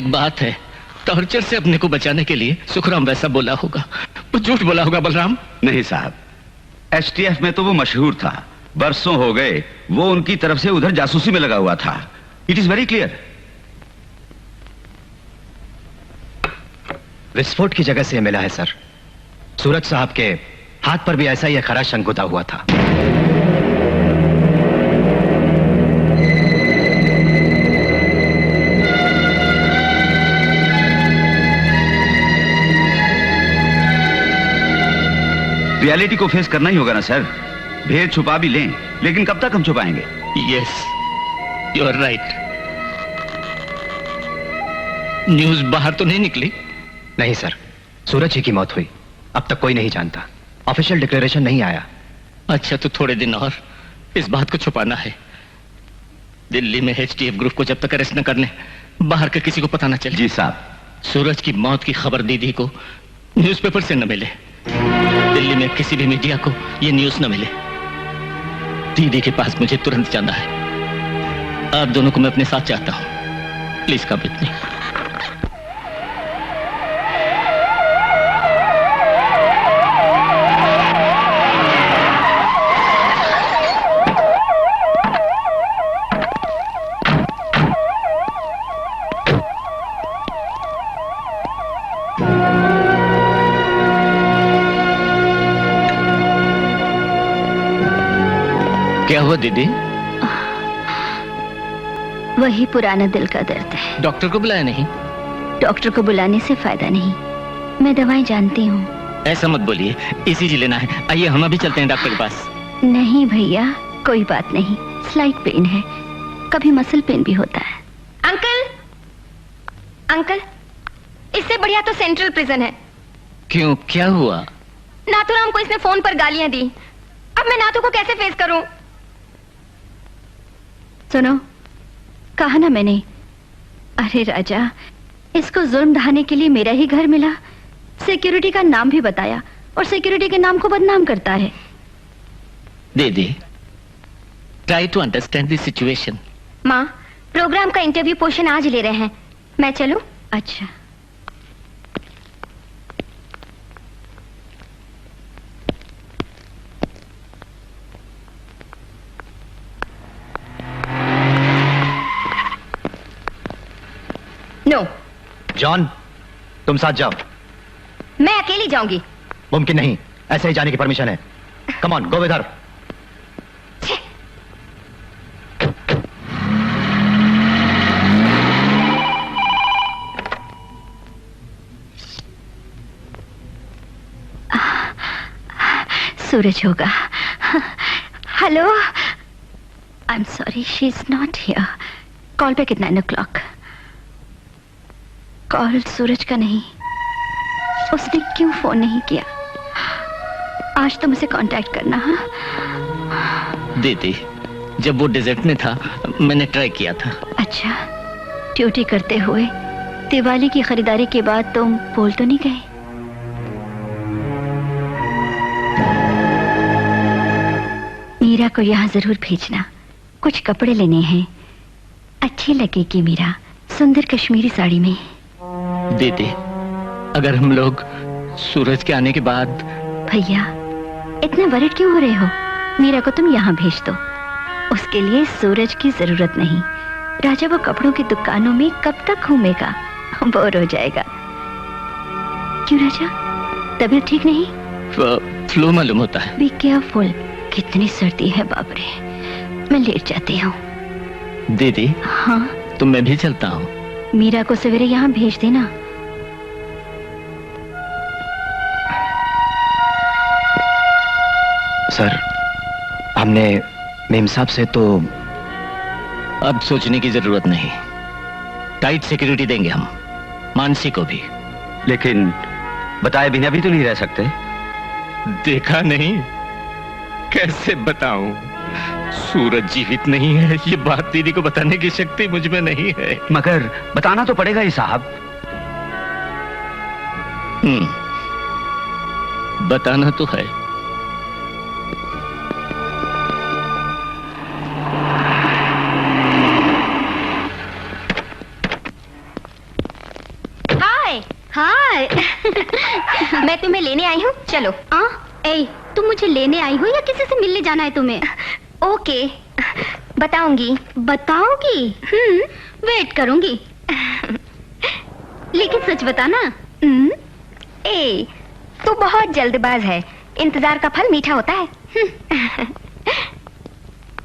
एक बात है, टॉर्चर से अपने को बचाने के लिए सुखराम वैसा बोला होगा, वो झूठ बोला होगा बलराम। नहीं साहब, एसटीएफ में तो वो मशहूर था, बरसों हो गए वो उनकी तरफ से उधर जासूसी में लगा हुआ था। It is very clear. विस्फोट की जगह से मिला है सर। सूरज साहब के हाथ पर भी ऐसा ही खरा शंकुता हुआ था। रियलिटी को फेस करना ही होगा ना सर। भेद छुपा भी लें, लेकिन कब तक हम छुपाएंगे? Yes, you are right. News बाहर तो नहीं निकली? नहीं सर, सूरज जी की मौत हुई, अब तक कोई नहीं जानता। ऑफिशियल डिक्लेरेशन नहीं आया। अच्छा, तो थोड़े दिन और इस बात को छुपाना है। दिल्ली में एचटीएफ ग्रुप को जब तक अरेस्ट न कर लें, बाहर के किसी को पता न चले। जी साहब। सूरज की मौत की खबर दीदी को न्यूज़पेपर से न मिले, दिल्ली में किसी भी मीडिया को ये न्यूज न मिले। दीदी के पास मुझे तुरंत जाना है। आप दोनों को मैं अपने साथ चाहता हूं। Please come with me. क्या हुआ दीदी? वही पुराना दिल का दर्द है। डॉक्टर को बुलाया नहीं? डॉक्टर को बुलाने से फायदा नहीं, मैं दवाएं जानती हूँ। ऐसा मत बोलिए, ईसीजी लेना है। आइए हम अभी चलते हैं डॉक्टर के पास। नहीं भैया, कोई बात नहीं, स्लाइट पेन है, कभी मसल पेन भी होता है। अंकल, अंकल, इससे बढ़िया तो सेंट्रल प्रिजन है। क्यों, क्या हुआ? नाथूराम को इसने फोन पर गालियां दी, अब मैं नाथू को कैसे फेस करूं? सुनो, कहा ना मैंने, अरे राजा, इसको जुर्म ढाने के लिए मेरा ही घर मिला, सिक्योरिटी का नाम भी बताया और सिक्योरिटी के नाम को बदनाम करता है। दीदी, try to understand the situation. माँ, प्रोग्राम का इंटरव्यू पोर्शन आज ले रहे हैं, मैं चलूं? अच्छा। नो। जॉन, तुम साथ जाओ। मैं अकेली जाऊंगी। मुमकिन नहीं, ऐसे ही जाने की परमिशन है। कम ऑन, गो विद हर। सूरज होगा। Hello, I am sorry, she is not here. Call back at 9 o'clock। Call Suraj का नहीं, उसने क्यों फोन नहीं किया? आज तो मुझे कांटेक्ट करना। हाँ दीदी, जब वो डेजर्ट में था मैंने ट्राई किया था। अच्छा, ड्यूटी करते हुए दिवाली की खरीदारी के बाद तुम बोल तो नहीं गए? मीरा को यहाँ जरूर भेजना, कुछ कपड़े लेने हैं, अच्छी लगेगी मीरा सुंदर कश्मीरी साड़ी में। दीदी, अगर हम लोग सूरज के आने के बाद। भैया, इतना वरिड क्यों हो रहे हो? मीरा को तुम यहाँ भेज दो, उसके लिए सूरज की जरूरत नहीं। राजा वो कपड़ों की दुकानों में कब तक घूमेगा, बोर हो जाएगा। क्यों राजा, तबीयत ठीक नहीं? फ्लू मालूम होता है। बी केयरफुल, कितनी सर्दी है बाप रे। मैं लेट जाती हूँ। दीदी। हाँ? तो मैं भी चलता हूँ। मीरा को सवेरे यहाँ भेज देना। सर, हमने मेम साहब से तो। अब सोचने की जरूरत नहीं, टाइट सिक्योरिटी देंगे हम, मानसी को भी। लेकिन बताए बिना भी तो नहीं रह सकते। देखा नहीं, कैसे बताऊं? सूरज जीवित नहीं है, ये बात दीदी को बताने की शक्ति मुझ में नहीं है। मगर बताना तो पड़ेगा ही साहब। बताना तो है। मैं तुम्हें लेने आई हूँ, चलो। ए, तुम मुझे लेने आई हो या किसी से मिलने जाना है तुम्हें? ओके, बताऊंगी। बताओगी? वेट करूंगी। लेकिन सच बताना। ए, तू बहुत जल्दबाज है, इंतजार का फल मीठा होता है।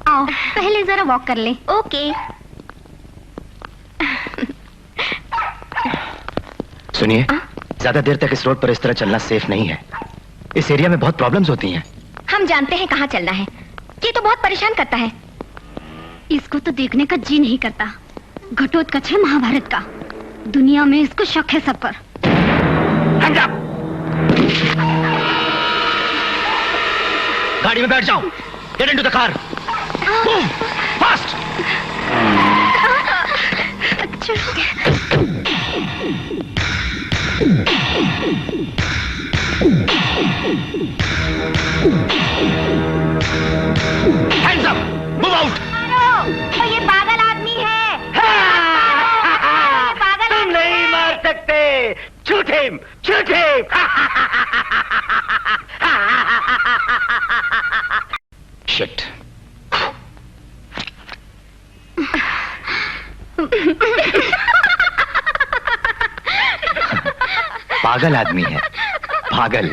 आओ, पहले जरा वॉक कर ले। ओके। सुनिए, ज्यादा देर तक इस रोड पर इस तरह चलना सेफ नहीं है। इस एरिया में बहुत प्रॉब्लम्स होती हैं। हम जानते हैं कहाँ चलना है। ये तो बहुत परेशान करता है। इसको तो देखने का जी नहीं करता। घटोत्कच है महाभारत का। दुनिया में इसको शक है सब पर। गाड़ी में बैठ जाओ। Get into the car. Move fast. Hands up. Move out. तो ये पागल आदमी है। पागल तुम नहीं मार सकते। Shoot him. Shoot him. Shit. पागल आदमी है, पागल।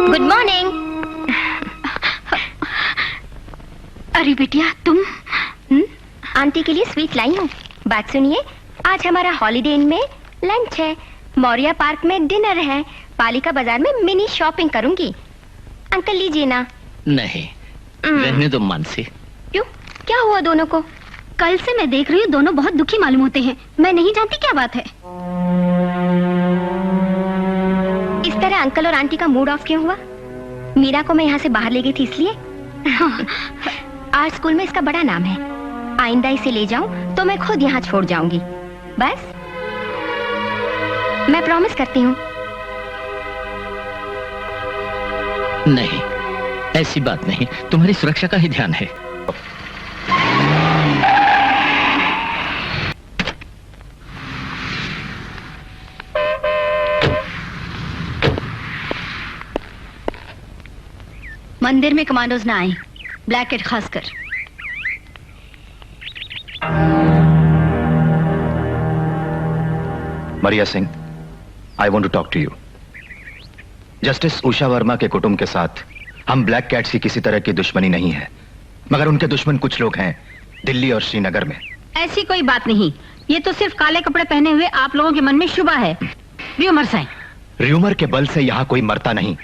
Good morning. अरे बिटिया तुम? आंटी के लिए स्वीट लाई हूँ। बात सुनिए, आज हमारा हॉलीडे इन में लंच है, मौर्या पार्क में डिनर है, पालिका बाजार में मिनी शॉपिंग करूंगी। अंकल लीजिए ना। नहीं, रहने दो मानसी। क्यों, क्या हुआ दोनों को? कल से मैं देख रही हूँ दोनों बहुत दुखी मालूम होते हैं। मैं नहीं जानती क्या बात है। इस तरह अंकल और आंटी का मूड ऑफ क्यों हुआ? मीरा को मैं यहाँ से बाहर ले गई थी इसलिए। आज स्कूल में इसका बड़ा नाम है। आइंदा इसे ले जाऊं तो मैं खुद यहाँ छोड़ जाऊंगी। बस मैं प्रॉमिस करती हूँ। नहीं, ऐसी बात नहीं, तुम्हारी सुरक्षा का ही ध्यान है। मंदिर में कमांडोज ना आए, ब्लैकेट खासकर। Maria Singh, I want to talk to you. Justice Usha Verma के कुटुंब के साथ हम ब्लैक कैट्स की किसी तरह की दुश्मनी नहीं है, मगर उनके दुश्मन कुछ लोग हैं दिल्ली और श्रीनगर में। ऐसी कोई बात नहीं, ये तो सिर्फ काले कपड़े पहने हुए आप लोगों के मन में शुबा है। र्यूमर्स हैं। र्यूमर के बल से यहाँ कोई मरता नहीं।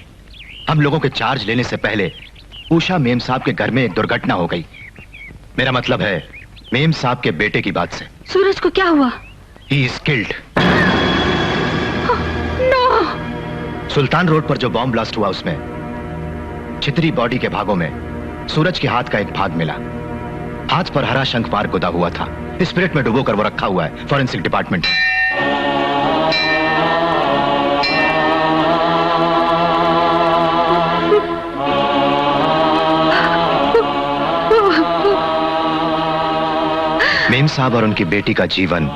हम लोगों के चार्ज लेने से पहले उषा मेम साहब के घर में एक दुर्घटना हो गई। मेरा मतलब है मेम साहब के बेटे की बात से। सूरज को क्या हुआ? He is killed. No. Sultan road पर जो बॉम्ब ब्लास्ट हुआ उसमें छितरी बॉडी के भागों में सूरज के हाथ का एक भाग मिला। हाथ पर हरा शंख पार गुदा हुआ था। स्पिरिट में डुबोकर वो रखा हुआ है फॉरेंसिक डिपार्टमेंट। मेम साहब और उनकी बेटी का जीवन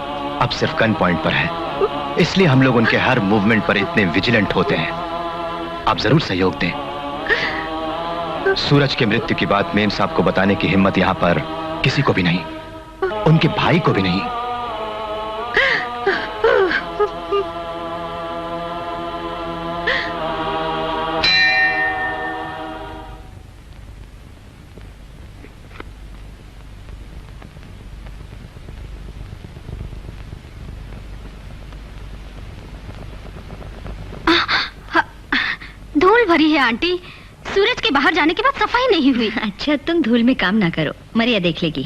अब सिर्फ गन पॉइंट पर है, इसलिए हम लोग उनके हर मूवमेंट पर इतने विजिलेंट होते हैं। आप जरूर सहयोग दें। सूरज की मृत्यु की बात मेम साहब को बताने की हिम्मत यहां पर किसी को भी नहीं, उनके भाई को भी नहीं। धूल भरी है आंटी। सूरज के बाहर जाने के बाद सफाई नहीं हुई। अच्छा, तुम धूल में काम ना करो, मरिया देख लेगी।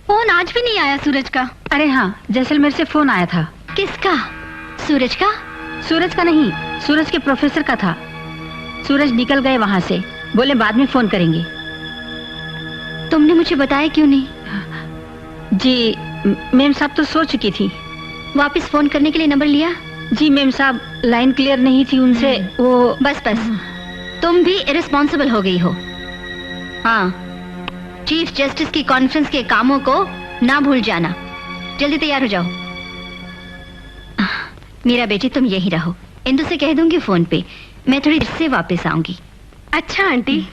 फोन आज भी नहीं आया सूरज का। अरे हाँ, जैसलमेर से फोन आया था। किसका? सूरज का? सूरज का नहीं, सूरज के प्रोफेसर का था। सूरज निकल गए वहां से, बोले बाद में फोन करेंगे। तुमने मुझे बताया क्यों नहीं? जी मेम साहब तो सो चुकी थी। वापस फोन करने के लिए नंबर लिया? जी मेम साहब, लाइन क्लियर नहीं थी उनसे। वो बस तुम भी इरेस्पॉन्सिबल हो गई हो। हाँ, चीफ जस्टिस की कॉन्फ्रेंस के कामों को ना भूल जाना। जल्दी तैयार हो जाओ। मेरा बेटी तुम यही रहो, इंदु से कह दूंगी फोन पे, मैं थोड़ी देर से वापस आऊंगी। अच्छा aunty.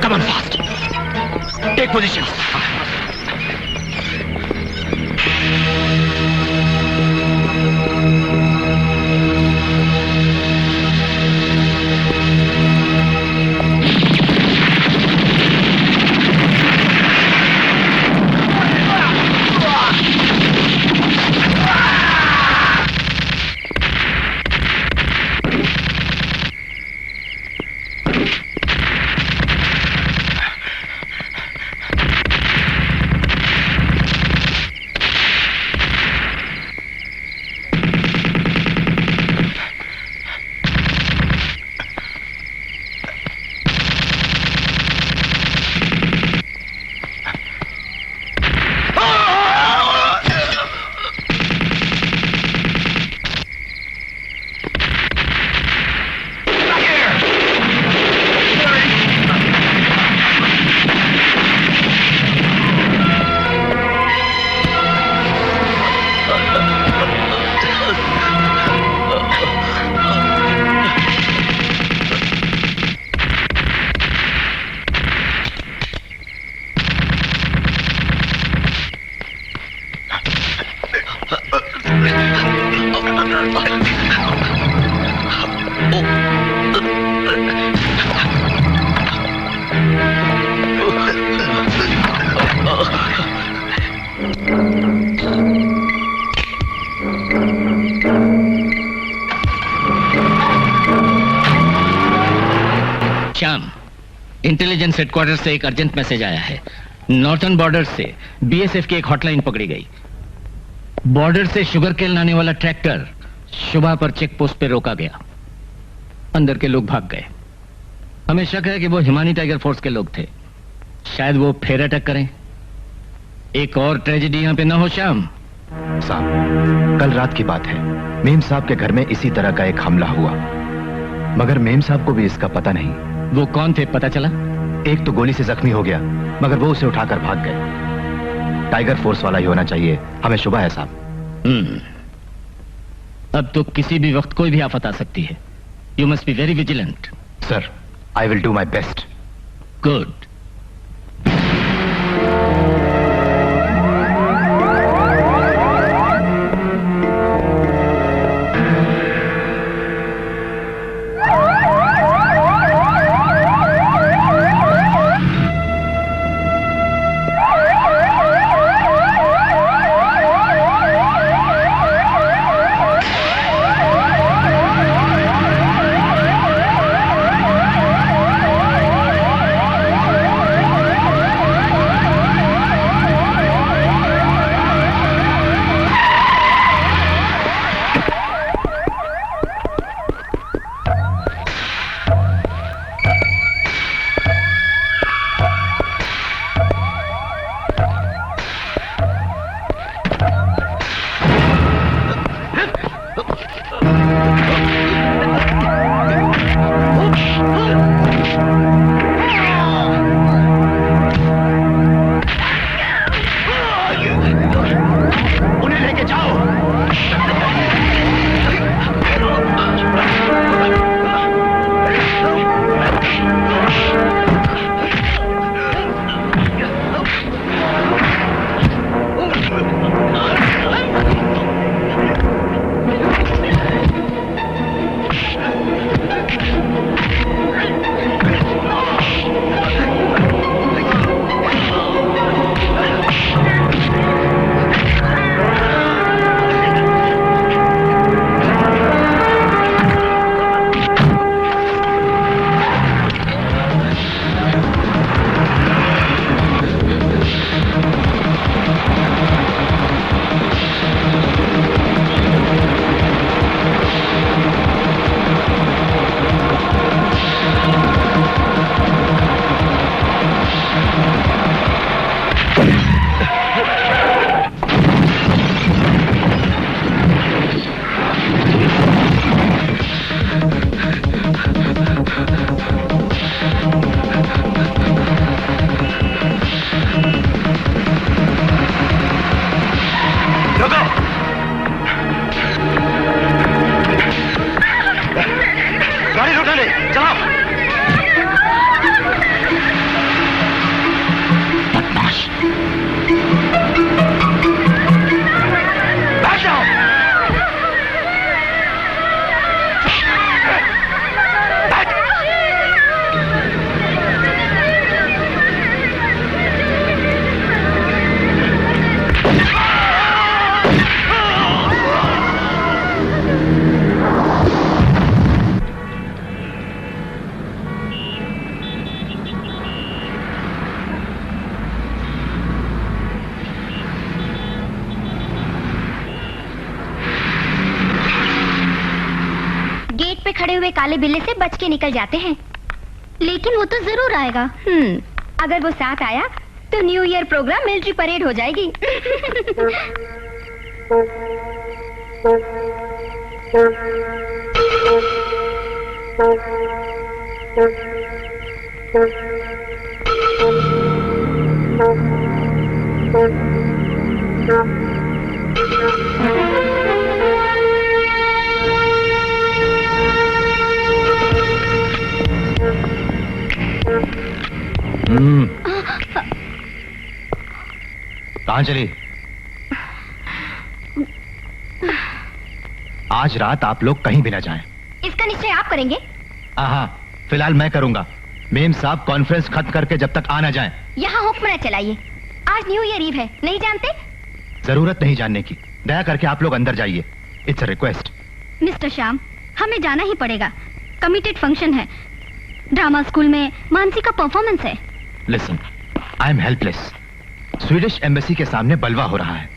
Come on fast. Take position. Shyam, intelligence headquarter से एक अर्जेंट मैसेज आया है। नॉर्थर्न बॉर्डर से बीएसएफ की एक हॉटलाइन पकड़ी गई। बॉर्डर से शुगर केन लाने वाला ट्रैक्टर शुभा पर चेक पोस्ट पे रोका गया। अंदर के लोग भाग गए। हमें शक है कि वो हिमानी टाइगर फोर्स के लोग थे। शायद वो फिर अटैक करें। एक और ट्रेजेडी यहां पे ना हो श्याम। साहब, कल रात की बात है, मेम साहब के घर में इसी तरह का एक हमला हुआ, मगर मेम साहब को भी इसका पता नहीं। वो कौन थे पता चला? एक तो गोली से जख्मी हो गया, मगर वो उसे उठाकर भाग गए। टाइगर फोर्स वाला ही होना चाहिए, हमें शुभा है साहब। अब तो किसी भी वक्त कोई भी आफत आ सकती है। You must be very vigilant. Sir, I will do my best. Good. खड़े हुए काले बिल्ले से बच के निकल जाते हैं। लेकिन वो तो जरूर आएगा। अगर वो साथ आया तो new year programme military parade हो जाएगी। कहां चली? आज रात आप लोग कहीं भी ना जाएं। इसका निश्चय आप करेंगे? हाँ, फिलहाल मैं करूंगा। मेम साहब कॉन्फ्रेंस खत्म करके जब तक आ ना जाएं। यहाँ हुक्म न चलाइए। आज न्यू ईयर ईव है, नहीं जानते? जरूरत नहीं जानने की। दया करके आप लोग अंदर जाइए। It's a request. Mister Shyam, हमें जाना ही पड़ेगा। कमिटेड फंक्शन है। ड्रामा स्कूल में मानसी का परफॉर्मेंस है। Listen, I am helpless. Swedish embassy के सामने बलवा हो रहा है।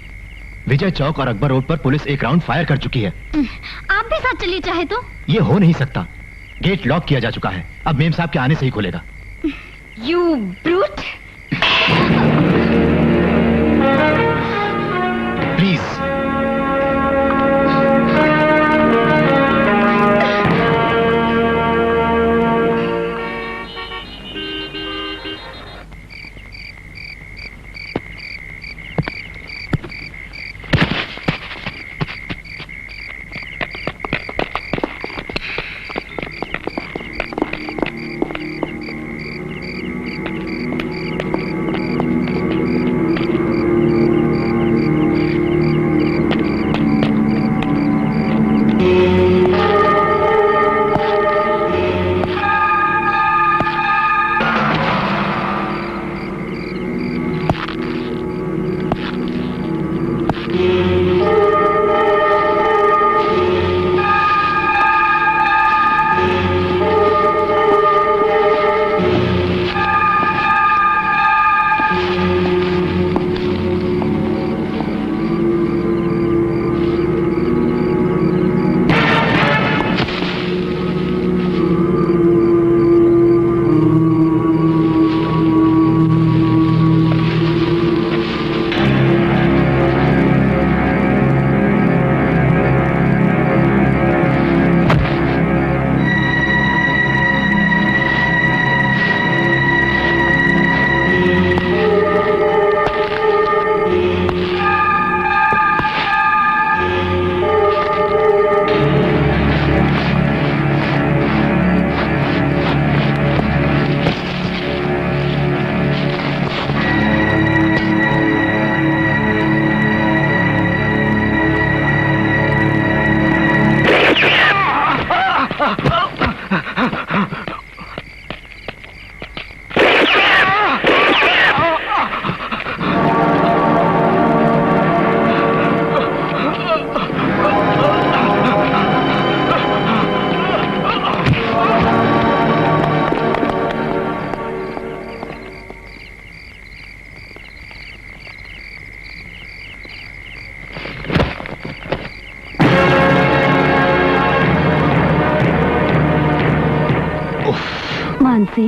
विजय चौक और अकबर रोड पर पुलिस एक राउंड फायर कर चुकी है। आप भी साथ चलिए चाहे तो। ये हो नहीं सकता। गेट लॉक किया जा चुका है। अब मेम साहब के आने से ही खुलेगा। You brute. प्लीज। मानसी,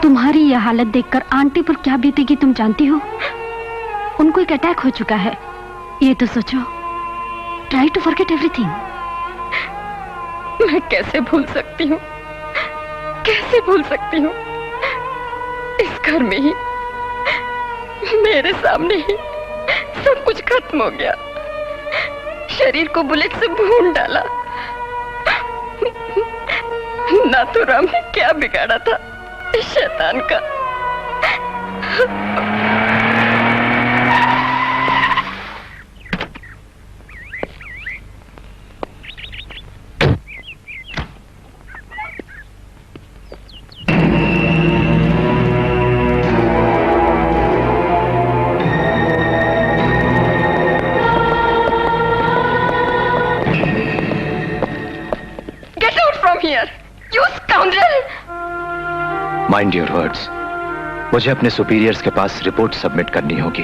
तुम्हारी यह हालत देखकर आंटी पर क्या बीतेगी तुम जानती हो? उनको एक अटैक हो चुका है। ये तो सोचो। Try to forget everything. मैं कैसे भूल सकती हूँ, कैसे भूल सकती हूँ? इस घर में ही, मेरे सामने ही सब कुछ खत्म हो गया। शरीर को बुलेट से भून डाला। नाथुराम ने क्या बिगाड़ा था इस शैतान का? Mind your words. मुझे अपने सुपीरियर्स के पास रिपोर्ट सबमिट करनी होगी।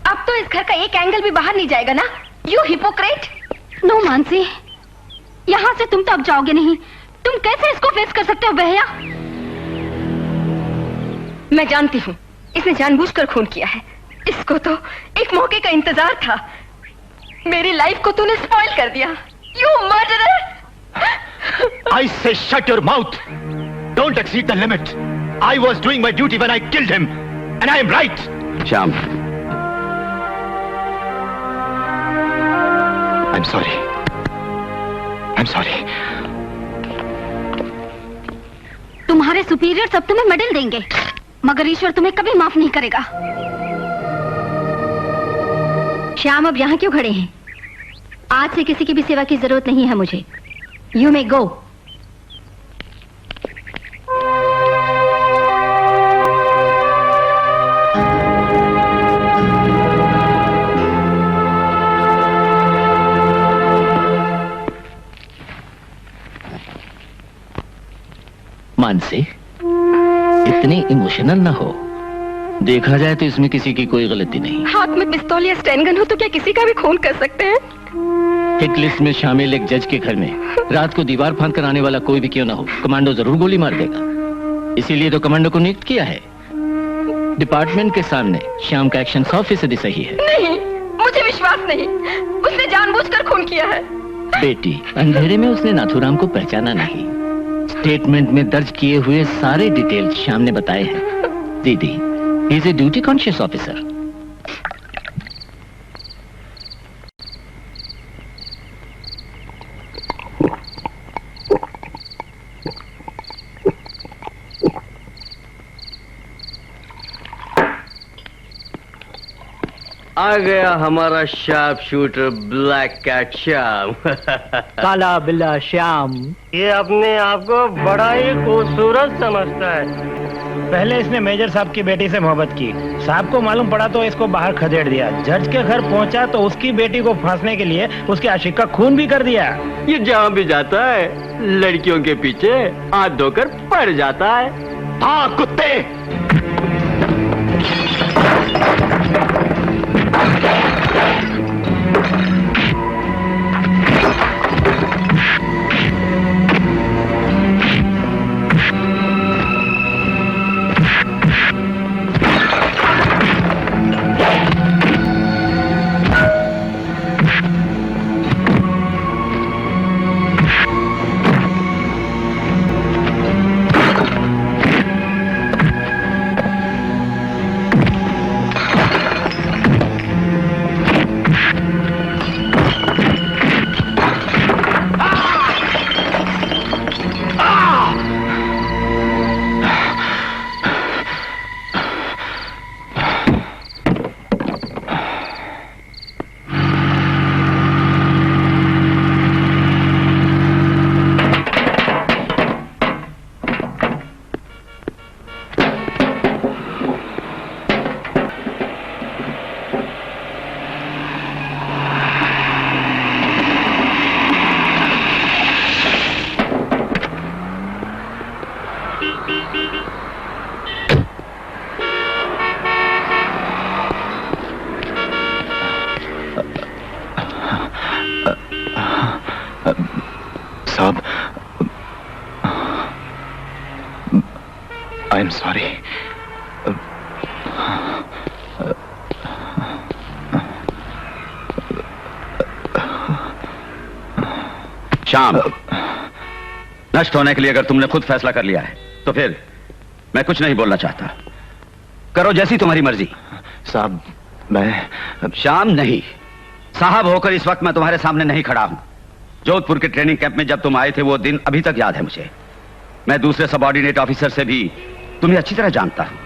अब तो इस घर का एक एंगल भी बाहर नहीं जाएगा ना, यू हिपोक्रेट। नो मानसी, यहाँ से तुम तो अब जाओगे नहीं। तुम कैसे इसको फेस कर सकते हो भैया? मैं जानती हूँ इसने जानबूझकर खून किया है। इसको तो एक मौके का इंतजार था। मेरी लाइफ को तूने स्पॉइल कर दिया। You murderer! I say shut your mouth. Don't exceed the limit. I was doing my duty when I killed him, and I am right. Shyam, I'm sorry. I'm sorry. तुम्हारे सुपीरियर सब तुम्हें मेडल देंगे, मगर ईश्वर तुम्हें कभी माफ नहीं करेगा। श्याम, अब यहाँ क्यों खड़े हैं? आज से किसी की भी सेवा की जरूरत नहीं है मुझे। यू मे गो। मानसी, इतनी इमोशनल ना हो। देखा जाए तो इसमें किसी की कोई गलती नहीं। हाथ में पिस्तौल या स्टैन गन हो तो क्या किसी का भी खून कर सकते हैं? हिट लिस्ट में शामिल एक जज के घर में रात को दीवार फांद कर आने वाला कोई भी क्यों ना हो, कमांडो जरूर गोली मार देगा। इसीलिए तो कमांडो को नियुक्त किया है। डिपार्टमेंट के सामने श्याम का एक्शन 100% सही है। नहीं, मुझे विश्वास नहीं। उसने जानबूझकर खून किया है। बेटी, अंधेरे में उसने नाथूराम को पहचाना नहीं। स्टेटमेंट में दर्ज किए हुए सारे डिटेल्स श्याम ने बताए हैं। दीदी, he is a duty conscious officer. आ गया हमारा sharp shooter black cat Shyam. काला बिल्ला श्याम। ये अपने आप को बड़ा ही खूबसूरत समझता है। पहले इसने मेजर साहब की बेटी से मोहब्बत की। साहब को मालूम पड़ा तो इसको बाहर खदेड़ दिया। जज के घर पहुंचा तो उसकी बेटी को फांसने के लिए उसके आशिक का खून भी कर दिया। ये जहाँ भी जाता है लड़कियों के पीछे हाथ धोकर पड़ जाता है। हाँ कुत्ते! साहब, आई एम सॉरी। श्याम, नष्ट होने के लिए अगर तुमने खुद फैसला कर लिया है तो फिर मैं कुछ नहीं बोलना चाहता। करो जैसी तुम्हारी मर्जी। साहब, मैं श्याम नहीं, साहब होकर इस वक्त मैं तुम्हारे सामने नहीं खड़ा हूं। जोधपुर के ट्रेनिंग कैंप में जब तुम आए थे वो दिन अभी तक याद है मुझे। मैं दूसरे सबऑर्डिनेट ऑफिसर से भी तुम्हें अच्छी तरह जानता हूं।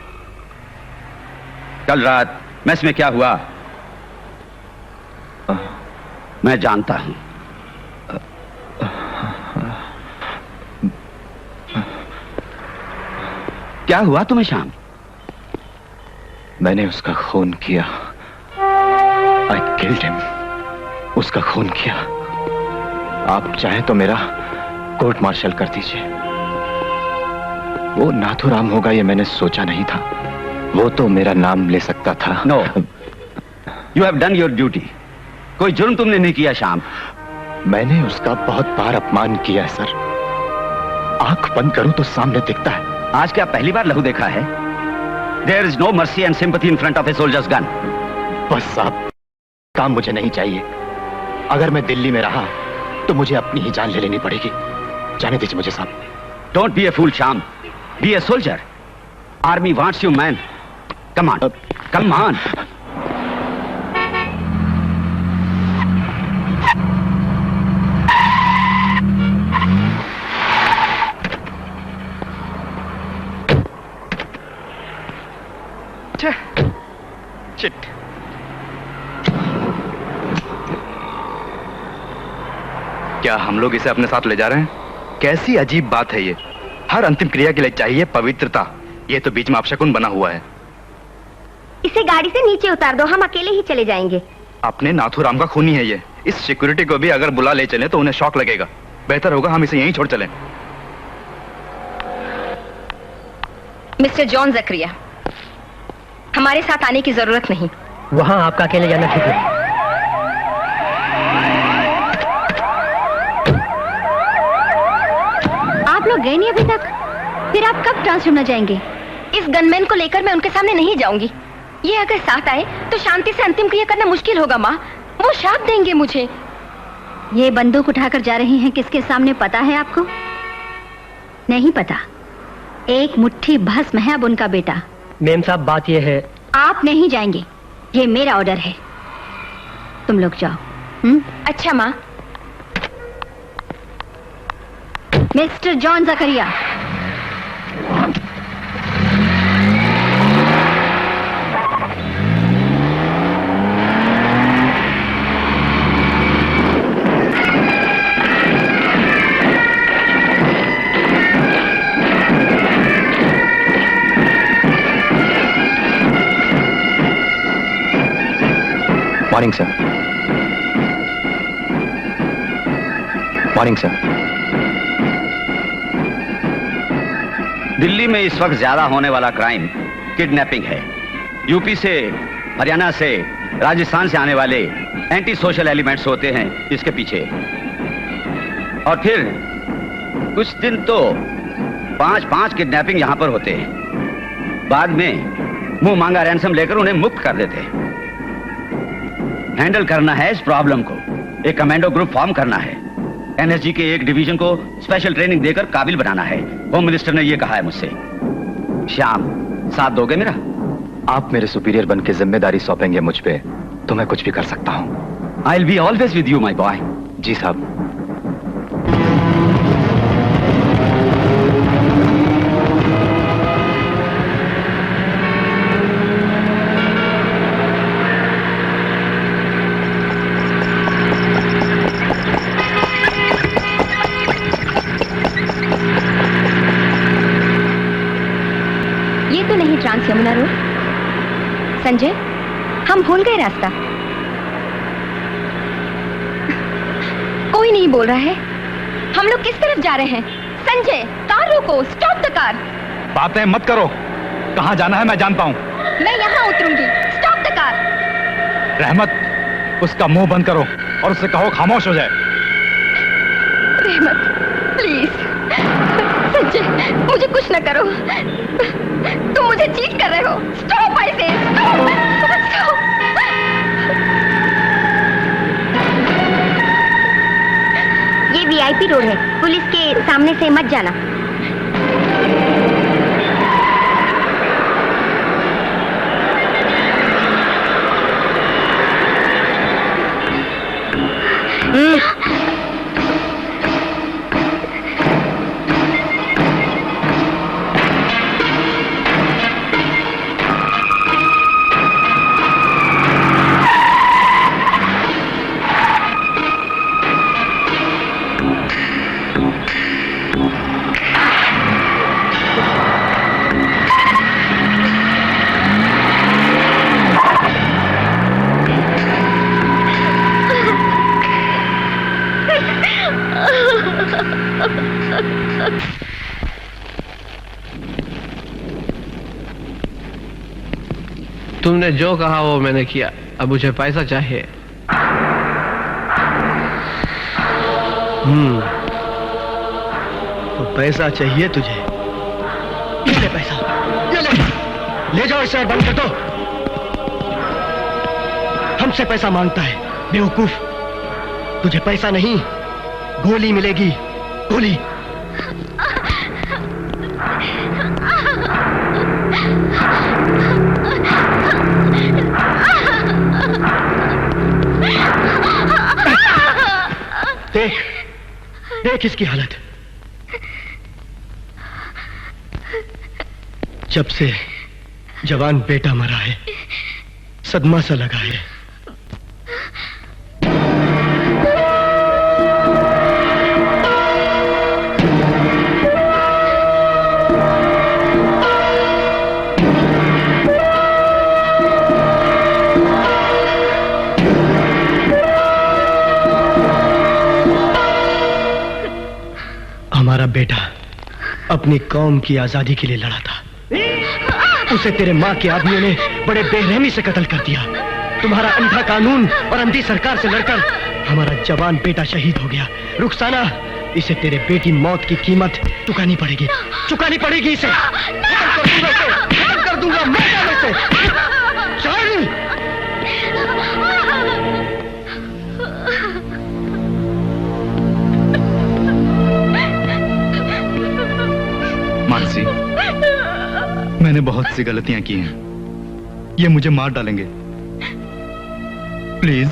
कल रात मेस में क्या हुआ मैं जानता हूं। क्या हुआ तुम्हें श्याम? मैंने उसका खून किया। I killed him. उसका खून किया। आप चाहे तो मेरा कोर्ट मार्शल कर दीजिए। वो नाथुराम होगा ये मैंने सोचा नहीं था। वो तो मेरा नाम ले सकता था। No, you have done your duty. कोई जुर्म तुमने नहीं किया श्याम। मैंने उसका बहुत बार अपमान किया है सर। आंख बंद करूं तो सामने दिखता है। आज क्या पहली बार लहू देखा है? There is no mercy and sympathy in front of a soldier's gun. बस साहब, काम मुझे नहीं चाहिए। अगर मैं दिल्ली में रहा तो मुझे अपनी ही जान ले लेनी पड़ेगी। जाने दीजिए मुझे साहब। Don't be a fool, Sham. Be a soldier. Army wants you, man. Come on. Come on. Shit. क्या हम लोग इसे अपने साथ ले जा रहे हैं? कैसी अजीब बात है ये। हर अंतिम क्रिया के लिए चाहिए पवित्रता। ये तो बीच में अपशकुन बना हुआ है। इसे गाड़ी से नीचे उतार दो, हम अकेले ही चले जाएंगे। अपने नाथुराम का खूनी है ये। इस सिक्योरिटी को भी अगर बुला ले चले तो उन्हें शॉक लगेगा। बेहतर होगा हम इसे यहीं छोड़ चलें। मिस्टर जॉन जकरिया, हमारे साथ आने की जरूरत नहीं। वहां आपका अकेले जाना ठीक है। आप लोग गए नहीं अभी तक? फिर आप कब ट्रांसफॉर्म में जाएंगे? इस गनमैन को लेकर मैं उनके सामने नहीं जाऊंगी। ये अगर साथ आए तो शांति से अंतिम क्रिया करना मुश्किल होगा माँ। वो श्राप देंगे मुझे। ये बंदूक उठाकर जा रही हैं किसके सामने पता है आपको? नहीं पता। एक मुट्ठी भस्म है अब उनका बेटा। मेम साहब बात ये है, आप नहीं जाएंगे, ये मेरा ऑर्डर है। तुम लोग जाओ। अच्छा माँ। Mister John Zachariah, morning sir. Morning sir. Delhi में इस वक्त ज्यादा होने वाला क्राइम किडनैपिंग है। यूपी से, हरियाणा से, राजस्थान से आने वाले एंटी सोशल एलिमेंट्स होते हैं इसके पीछे। और फिर कुछ दिन तो 5-5 किडनैपिंग यहां पर होते हैं। बाद में मुंह मांगा रैंसम लेकर उन्हें मुक्त कर देते हैं। हैंडल करना है इस प्रॉब्लम को। एक कमांडो ग्रुप फॉर्म करना है। एनएसजी के एक डिवीजन को स्पेशल ट्रेनिंग देकर काबिल बनाना है। होम मिनिस्टर ने यह कहा है मुझसे। श्याम, साथ दोगे मेरा? आप मेरे सुपीरियर बन के जिम्मेदारी सौंपेंगे मुझ पे तो मैं कुछ भी कर सकता हूं। I will be always with you my boy. जी साहब। Trans Yamuna road. संजय, हम भूल गए रास्ता। कोई नहीं बोल रहा है। हम लोग किस तरफ जा रहे हैं? संजय, कार रोको, स्टॉप द कार। बातें मत करो। कहां जाना है मैं जानता हूं। मैं यहां उतरूंगी। Stop the car. रहमत, उसका मुंह बंद करो और उससे कहो खामोश हो जाए। रहमत, प्लीज। संजय, मुझे कुछ न करो। तुम मुझे चीट कर रहे हो। स्टॉप, आई से स्टॉप। ये वीआईपी रोड है, पुलिस के सामने से मत जाना। तुमने जो कहा वो मैंने किया, अब मुझे पैसा चाहिए। तो पैसा चाहिए तुझे? ये ले पैसा, ये ले जाओ इसे और बंद कर दो। हमसे पैसा मांगता है बेवकूफ। तुझे पैसा नहीं, गोली मिलेगी, गोली। देख देख इसकी हालत। जब से जवान बेटा मरा है, सदमा सा लगा है। हमारा बेटा अपनी कौम की आजादी के लिए लड़ा था। उसे तेरे माँ के आदमियों ने बड़े बेरहमी से कत्ल कर दिया। तुम्हारा अंधा कानून और अंधी सरकार से लड़कर हमारा जवान बेटा शहीद हो गया। रुखसाना, इसे तेरे बेटी मौत की कीमत चुकानी पड़ेगी, चुकानी पड़ेगी इसे। खत्म कर दूंगा मैं इसे। चल। मानसी, मैंने बहुत सी गलतियां की हैं। ये मुझे मार डालेंगे। प्लीज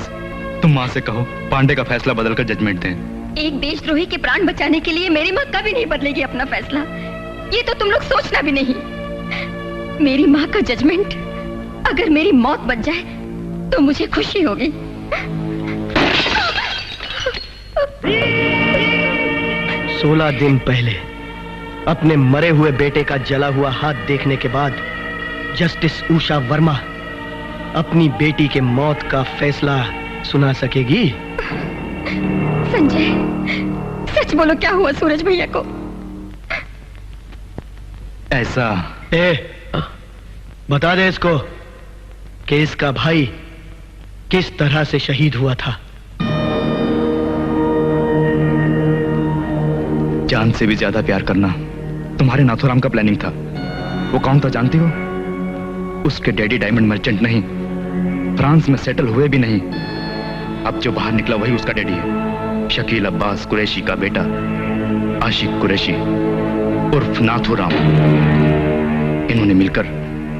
तुम माँ से कहो पांडे का फैसला बदलकर जजमेंट दें। एक देशद्रोही के प्राण बचाने के लिए मेरी माँ कभी नहीं बदलेगी अपना फैसला। ये तो तुम लोग सोचना भी नहीं। मेरी माँ का जजमेंट अगर मेरी मौत बच जाए तो मुझे खुशी होगी। 16 दिन पहले अपने मरे हुए बेटे का जला हुआ हाथ देखने के बाद जस्टिस उषा वर्मा अपनी बेटी के मौत का फैसला सुना सकेगी? संजय, सच बोलो, क्या हुआ सूरज भैया को? ऐसा बता दे इसको कि इसका भाई किस तरह से शहीद हुआ था। जान से भी ज्यादा प्यार करना तुम्हारे नाथुराम का प्लानिंग था। वो कौन था जानती हो? उसके डैडी डायमंड मर्चेंट नहीं, फ्रांस में सेटल हुए भी नहीं। अब जो बाहर निकला वही उसका डैडी है। शकील अब्बास कुरैशी का बेटा आशिक कुरैशी उर्फ नाथुराम। इन्होंने मिलकर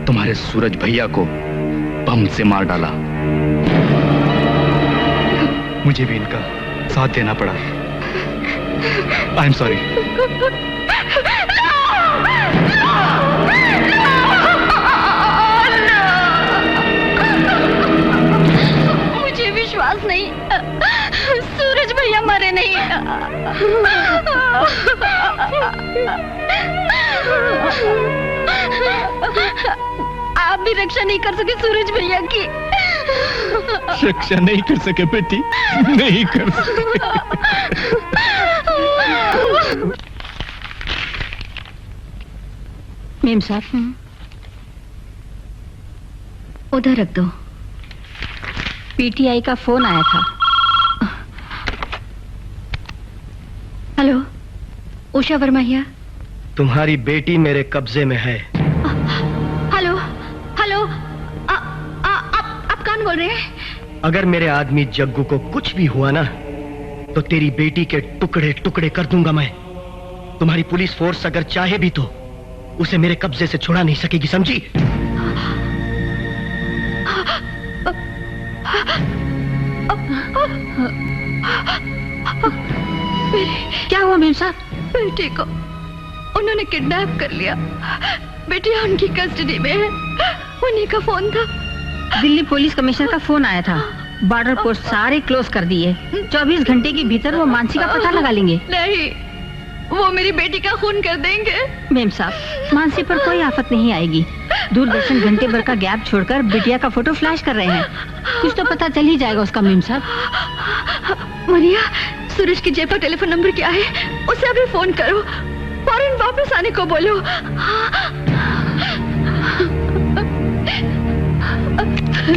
तुम्हारे सूरज भैया को बम से मार डाला। मुझे भी इनका साथ देना पड़ा। आई एम सॉरी। मुझे विश्वास नहीं, सूरज भैया मरे नहीं। आप भी रक्षा नहीं कर सके सूरज भैया की। रक्षा नहीं कर सके बेटी, नहीं कर सके। मेम साहब, उधर रख दो। पीटीआई का फोन आया था। Hello, Usha Verma here. तुम्हारी बेटी मेरे कब्जे में है। हेलो हेलो, आप कौन बोल रहे हैं? अगर मेरे आदमी जग्गू को कुछ भी हुआ ना तो तेरी बेटी के टुकड़े टुकड़े कर दूंगा मैं। तुम्हारी पुलिस फोर्स अगर चाहे भी तो उसे मेरे कब्जे से छुड़ा नहीं सकेगी, समझी? क्या हुआ मेम साहब? बेटी को उन्होंने किडनैप कर लिया। बेटिया उनकी कस्टडी में है। उन्हीं का फोन था। दिल्ली पुलिस कमिश्नर का फोन आया था। बॉर्डर पोस्ट सारे क्लोज कर दिए। 24 घंटे के भीतर वो मानसी का पता लगा लेंगे। नहीं, वो मेरी बेटी का खून कर देंगे। मेम साहब, मानसी पर कोई आफत नहीं आएगी। दूरदर्शन घंटे भर का गैप छोड़कर बिटिया का फोटो फ्लैश कर रहे हैं। कुछ तो पता चल ही जाएगा उसका। मेम साहब, मरिया, सूरज की जेब पर टेलीफोन नंबर क्या है? उसे अभी फोन करो। फौरन वापस आने को बोलो। Hello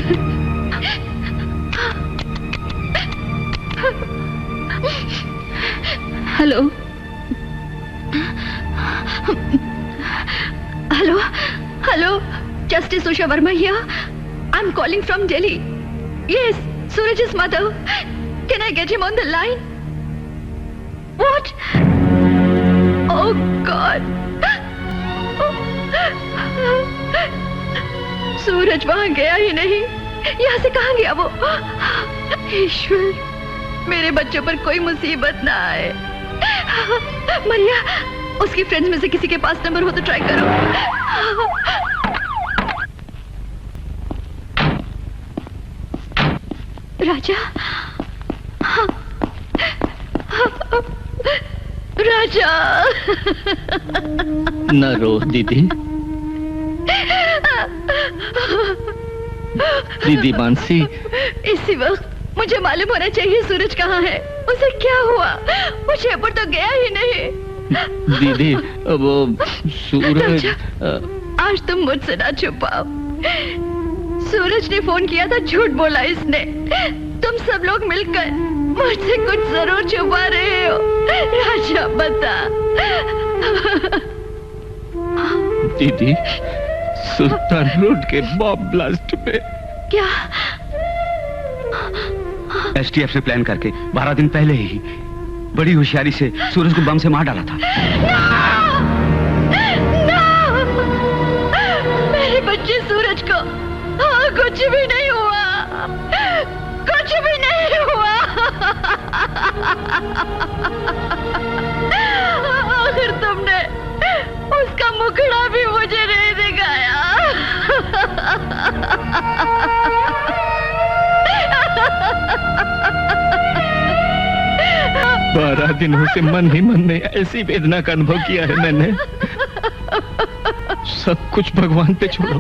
hello hello justice Usha Verma here I am calling from Delhi yes Suraj's mother can I get him on the line what oh god सूरज वहां गया ही नहीं यहाँ से कहाँ गया वो ईश्वर मेरे बच्चों पर कोई मुसीबत ना आए मरिया उसकी फ्रेंड्स में से किसी के पास नंबर हो तो ट्राई करो राजा राजा न रो दीदी दीदी मानसी इसी वक्त मुझे मालूम होना चाहिए सूरज कहाँ है उसे क्या हुआ वो जयपुर तो गया ही नहीं दीदी वो सूरज आज तुम मुझसे ना छुपाओ सूरज ने फोन किया था झूठ बोला इसने तुम सब लोग मिलकर मुझसे कुछ जरूर छुपा रहे हो राजा बता दीदी सुल्तान रोड के बॉम्ब ब्लास्ट में क्या एसटीएफ से प्लान करके 12 दिन पहले ही बड़ी होशियारी से सूरज को बम से मार डाला था मेरे बच्चे सूरज को कुछ भी नहीं हुआ कुछ भी नहीं हुआ आखिर तुमने उसका मुखड़ा भी मुझे नहीं दिखाया 12 दिनों से मन ही मन में ऐसी वेदना का अनुभव किया है मैंने सब कुछ भगवान पे छोड़ो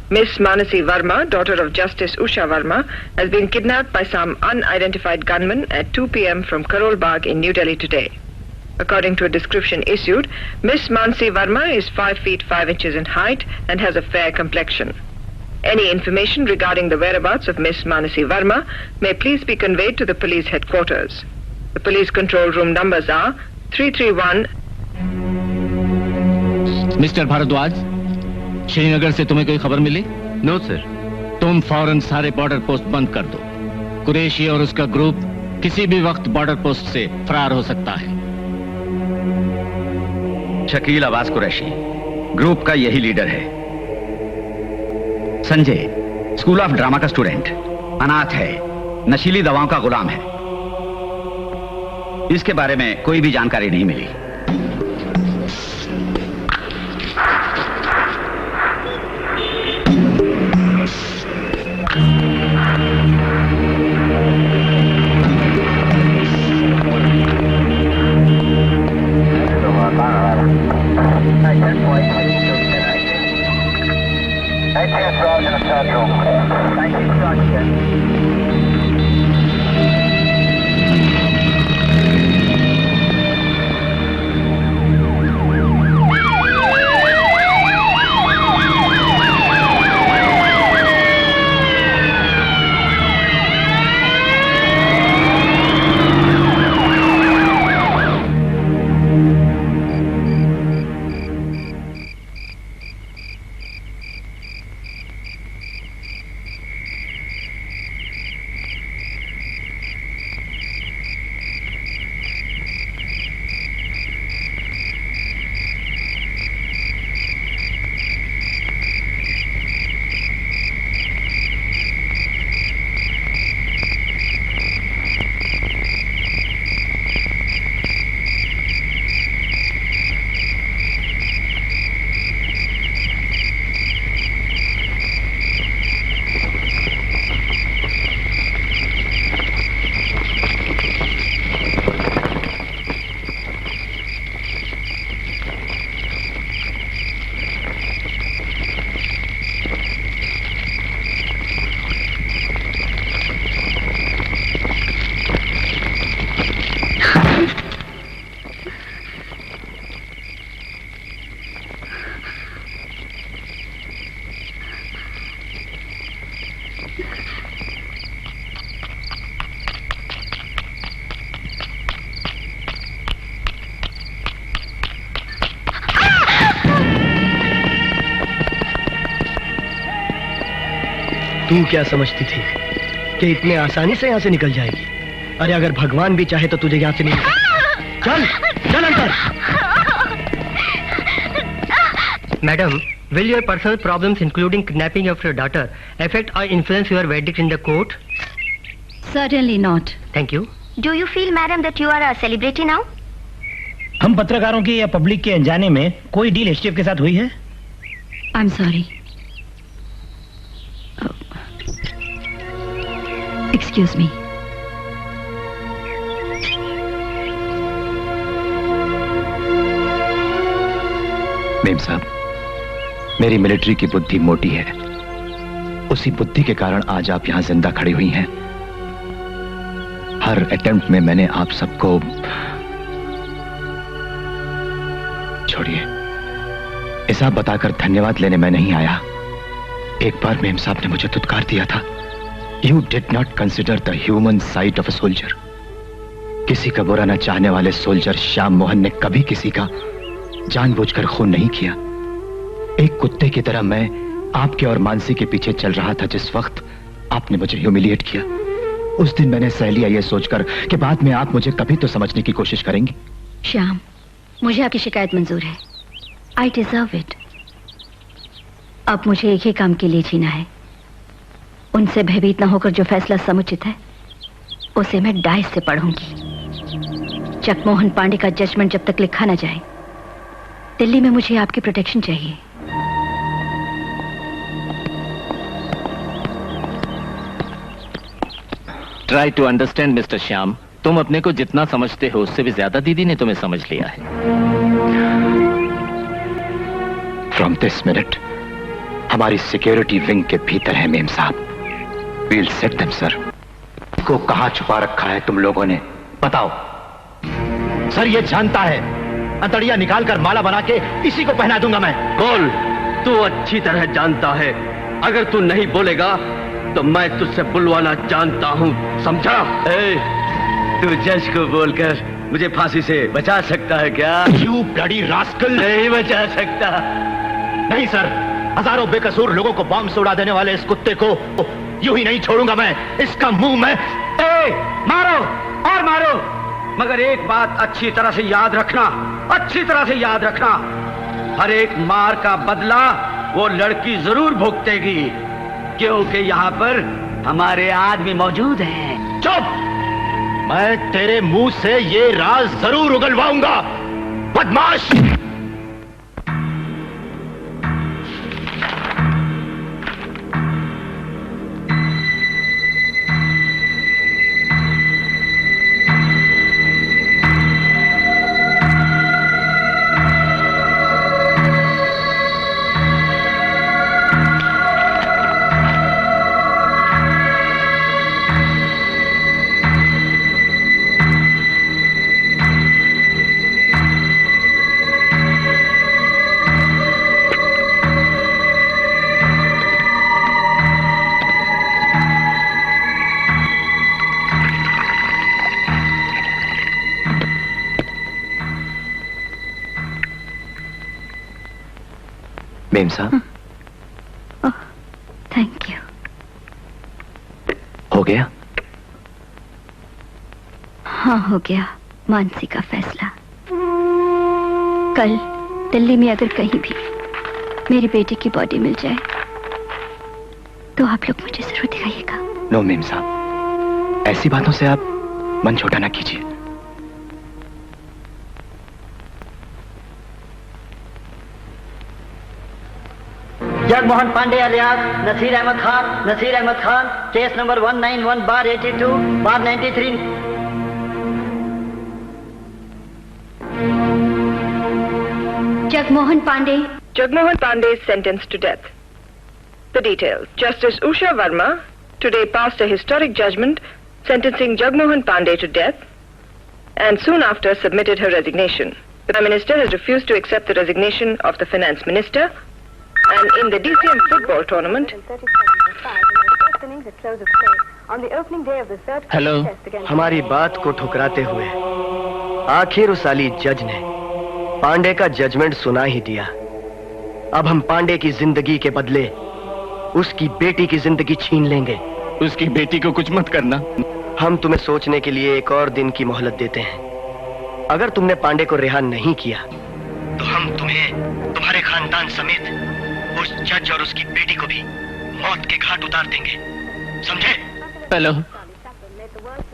Miss Manasi Verma, daughter of Justice Usha Verma, has been kidnapped by some unidentified gunmen at 2 p.m. from Karol Bagh in New Delhi today. According to a description issued, Miss Manasi Verma is 5 feet 5 inches in height and has a fair complexion. Any information regarding the whereabouts of Miss Manasi Verma may please be conveyed to the police headquarters. The police control room numbers are 331. Mister Bhardwaj Srinagar से तुम्हें कोई खबर मिली? No sir. तुम फौरन सारे बॉर्डर पोस्ट बंद कर दो। कुरैशी और उसका ग्रुप किसी भी वक्त बॉर्डर पोस्ट से फरार हो सकता है। शकील अब्बास कुरैशी ग्रुप का यही लीडर है। संजय स्कूल ऑफ ड्रामा का स्टूडेंट, अनाथ है, नशीली दवाओं का गुलाम है। इसके बारे में कोई भी जानकारी नहीं मिली। तू क्या समझती थी कि इतने आसानी से यहाँ से निकल जाएगी? अरे अगर भगवान भी चाहे तो तुझे यहाँ से नहीं चल चल अंदर। Madam, will your personal problems including kidnapping of your daughter affect or influence your verdict in the court? Certainly not. Thank you. Do you feel, madam, that you are a celebrity now? हम पत्रकारों की या पब्लिक के अनजाने में कोई डील एसटीएफ के साथ हुई है? I'm sorry. Excuse me. Ma'am साहब, मेरी मिलिट्री की बुद्धि मोटी है। उसी बुद्धि के कारण आज आप यहां जिंदा खड़ी हुई हैं। हर अटेम्प्ट में मैंने आप सबको छोड़िए, हिसाब बताकर धन्यवाद लेने मैं नहीं आया। एक बार मेम साहब ने मुझे धुतकार दिया था, you did not consider the human side of a soldier. किसी का बुरा न चाहने वाले सोल्जर श्याम मोहन ने कभी किसी का जानबूझकर खून नहीं किया। एक कुत्ते की तरह मैं आपके और मानसी के पीछे चल रहा था जिस वक्त आपने मुझे ह्यूमिलिएट किया। उस दिन मैंने सह लिया ये सोचकर कि बाद में आप मुझे कभी तो समझने की कोशिश करेंगी। श्याम, मुझे आपकी शिकायत मंजूर है। I deserve it. अब मुझे एक ही काम के लिए जीना है। उनसे भयभीत न होकर जो फैसला समुचित है उसे मैं डाइस से पढ़ूंगी। जगमोहन पांडे का जजमेंट जब तक लिखा न जाए, दिल्ली में मुझे आपकी प्रोटेक्शन चाहिए। Try to understand mister Shyam. तुम अपने को जितना समझते हो उससे भी ज्यादा दीदी ने तुम्हें समझ लिया है। फ्रॉम दिस मिनट हमारी सिक्योरिटी विंग के भीतर है मेम साहब। We'll set them sir. को कहां छुपा रखा है तुम लोगों ने, बताओ। सर ये जानता है, अंतड़िया निकालकर माला बना के इसी को पहना दूंगा मैं। बोल, तू अच्छी तरह जानता है। अगर तू नहीं बोलेगा तो मैं तुझसे बुलवाना जानता हूँ, समझा? तू जज को बोलकर मुझे फांसी से बचा सकता है क्या? You bloody rascal. नहीं बचा सकता। नहीं सर, हजारों बेकसूर लोगों को बॉम्ब से उड़ा देने वाले इस कुत्ते को यूं ही नहीं छोड़ूंगा मैं। इसका मुंह मैं मारो और मारो, मगर एक बात अच्छी तरह से याद रखना, अच्छी तरह से याद रखना, हर एक मार का बदला वो लड़की जरूर भुगतेगी, क्योंकि यहाँ पर हमारे आदमी मौजूद हैं। चुप! मैं तेरे मुंह से ये राज जरूर उगलवाऊंगा, बदमाश! मेम साहब, थैंक यू। हो गया? हाँ हो गया। मानसी का फैसला। कल दिल्ली में अगर कहीं भी मेरी बेटी की बॉडी मिल जाए तो आप लोग मुझे जरूर दिखाइएगा। नो मेम साहब, ऐसी बातों से आप मन छोटा ना कीजिए। Jagmohan Pandey alias Naseer Ahmed Khan, case number 191/82/93। Jagmohan Pandey is sentenced to death. The details. Justice Usha Verma today passed a historic judgment sentencing Jagmohan Pandey to death and soon after submitted her resignation. The Prime Minister has refused to accept the resignation of the Finance Minister. And in the DCM football tournament, hello. हमारी बात को ठुकराते हुए आखिर उस अली जज ने पांडे का जजमेंट सुना ही दिया। अब हम पांडे की जिंदगी के बदले उसकी बेटी की जिंदगी छीन लेंगे। उसकी बेटी को कुछ मत करना। हम तुम्हें सोचने के लिए एक और दिन की मोहलत देते हैं। अगर तुमने पांडे को रिहा नहीं किया तो हम तुम्हें, तुम्हारे खानदान समेत उस जज और उसकी बेटी को भी मौत के घाट उतार देंगे, समझे? Hello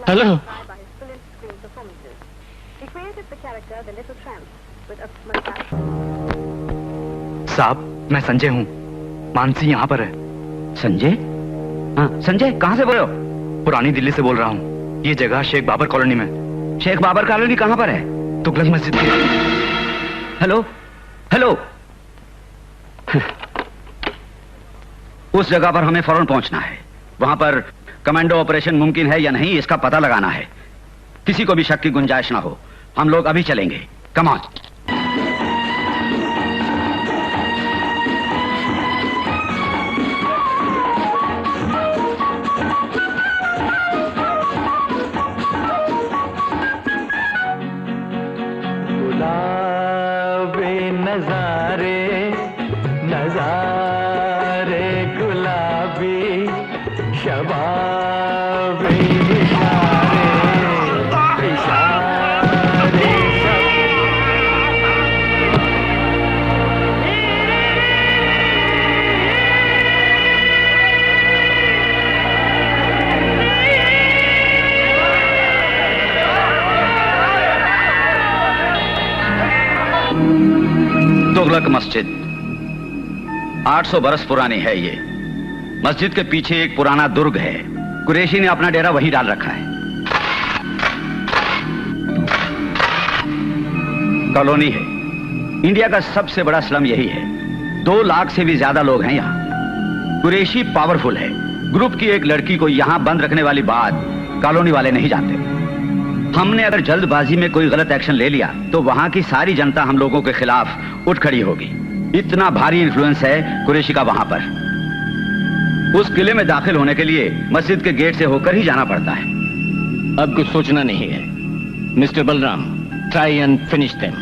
hello. साहब, मैं संजय हूँ। मानसी यहाँ पर है। संजय? हाँ, संजय कहाँ से बोल रहे हो? पुरानी दिल्ली से बोल रहा हूँ। ये जगह शेख बाबर कॉलोनी में। शेख बाबर कॉलोनी कहाँ पर है? तुगलक मस्जिद की। Hello hello. उस जगह पर हमें फौरन पहुंचना है। वहां पर कमांडो ऑपरेशन मुमकिन है या नहीं, इसका पता लगाना है। किसी को भी शक की गुंजाइश ना हो। हम लोग अभी चलेंगे। Come on. नजारे गुलाबी शबाबी इशारे तुगलक मस्जिद 800 बरस पुरानी है। ये मस्जिद के पीछे एक पुराना दुर्ग है। कुरैशी ने अपना डेरा वहीं डाल रखा है। कॉलोनी है। इंडिया का सबसे बड़ा स्लम यही है। 2 लाख से भी ज्यादा लोग हैं यहाँ। कुरैशी पावरफुल है। ग्रुप की एक लड़की को यहाँ बंद रखने वाली बात कॉलोनी वाले नहीं जानते। हमने अगर जल्दबाजी में कोई गलत एक्शन ले लिया तो वहां की सारी जनता हम लोगों के खिलाफ उठ खड़ी होगी। इतना भारी इन्फ्लुएंस है कुरैशी का वहां पर। उस किले में दाखिल होने के लिए मस्जिद के गेट से होकर ही जाना पड़ता है। अब कुछ सोचना नहीं है। Mister Balram, try and finish them.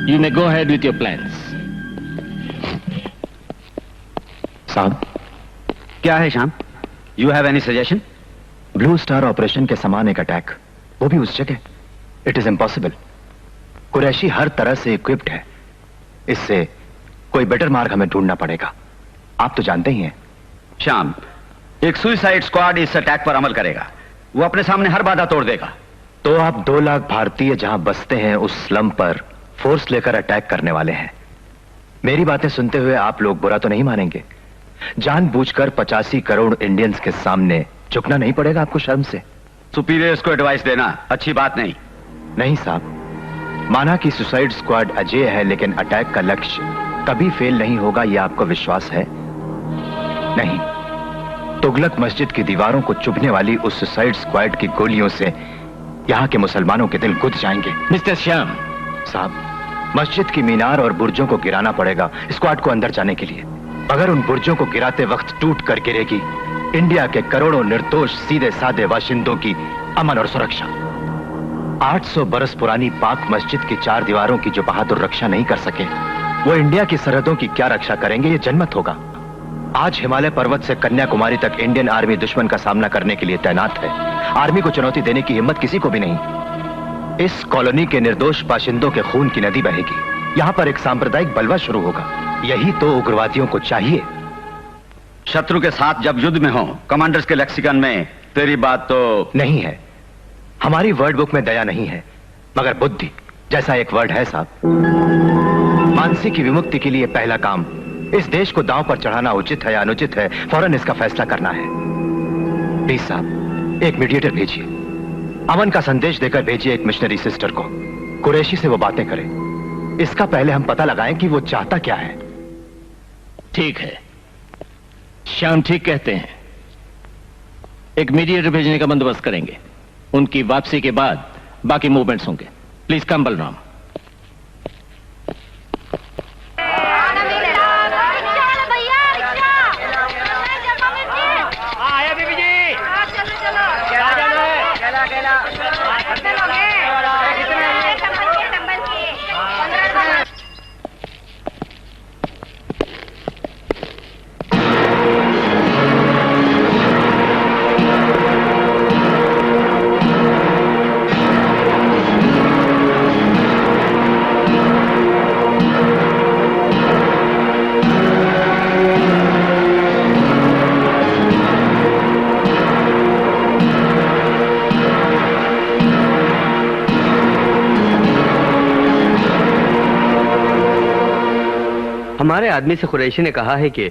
You may go ahead with your plans. साहब, क्या है Shyam? You have any suggestion? Blue star operation के समान एक अटैक, वो भी उस जगह। It is impossible. कुरैशी हर तरह से इक्विप्ड है। इससे कोई बेटर मार्ग हमें ढूंढना पड़ेगा। आप तो जानते ही हैं। श्याम, एक सुइसाइड स्क्वाड इस अटैक पर अमल करेगा। वो अपने सामने हर बाधा तोड़ देगा। तो आप 2 लाख भारतीय जहां बसते हैं उस स्लम पर फोर्स लेकर अटैक करने वाले हैं। मेरी बातें सुनते हुए आप लोग बुरा तो नहीं मानेंगे? जानबूझकर 85 करोड़ इंडियंस के सामने झुकना नहीं पड़ेगा आपको शर्म से? सुपीरियर्स को एडवाइस देना अच्छी बात नहीं। नहीं साहब, माना कि सुसाइड स्क्वाड अजय है, लेकिन अटैक का लक्ष्य कभी फेल नहीं होगा, यह आपको विश्वास है? नहीं। तुगलक मस्जिद की दीवारों को चुभने वाली उस सुसाइड स्क्वाड की गोलियों से यहां के मुसलमानों के दिल गुद जाएंगे। मिस्टर श्याम साहब, मस्जिद की मीनार और बुर्जों को गिराना पड़ेगा स्क्वाड को अंदर जाने के लिए। अगर उन बुर्जों को गिराते वक्त टूट कर गिरेगी इंडिया के करोड़ों निर्दोष सीधे साधे बाशिंदों की अमन और सुरक्षा। 800 बरस पुरानी पाक मस्जिद की 4 दीवारों की जो बहादुर रक्षा नहीं कर सके, वो इंडिया की सरहदों की क्या रक्षा करेंगे? ये जनमत होगा। आज हिमालय पर्वत से कन्याकुमारी तक इंडियन आर्मी दुश्मन का सामना करने के लिए तैनात है। आर्मी को चुनौती देने की हिम्मत किसी को भी नहीं। इस कॉलोनी के निर्दोष बाशिंदों के खून की नदी बहेगी। यहां पर एक सांप्रदायिक बलवा शुरू होगा। यही तो उग्रवादियों को चाहिए। शत्रु के साथ जब युद्ध में हो, कमांडर्स के लेक्सिकन में तेरी बात तो नहीं है। हमारी वर्ड बुक में दया नहीं है, मगर बुद्धि जैसा एक वर्ड है साहब। मानसी की विमुक्ति के लिए पहला काम इस देश को दांव पर चढ़ाना उचित है या अनुचित है, फौरन इसका फैसला करना है। प्लीज साहब, एक मीडिएटर भेजिए। अमन का संदेश देकर भेजिए एक मिशनरी सिस्टर को। कुरैशी से वो बातें करे। इसका पहले हम पता लगाएं कि वो चाहता क्या है। ठीक है, श्याम ठीक कहते हैं। एक मीडिएटर भेजने का बंदोबस्त करेंगे। उनकी वापसी के बाद बाकी मूवमेंट्स होंगे। Please come Balram. हमारे आदमी से कुरैशी ने कहा है कि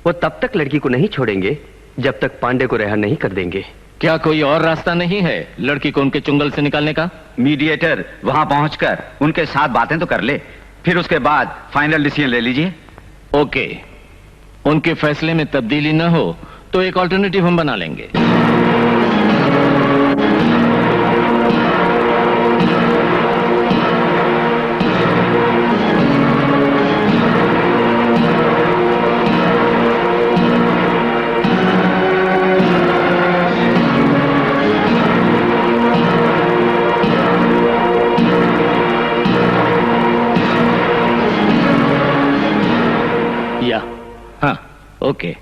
वो तब तक लड़की को नहीं छोड़ेंगे जब तक पांडे को रिहा नहीं कर देंगे। क्या कोई और रास्ता नहीं है लड़की को उनके चुंगल से निकालने का? मीडिएटर वहां पहुंचकर उनके साथ बातें तो कर ले, फिर उसके बाद फाइनल डिसीजन ले लीजिए। ओके, उनके फैसले में तब्दीली न हो तो एक ऑल्टरनेटिव हम बना लेंगे। ओके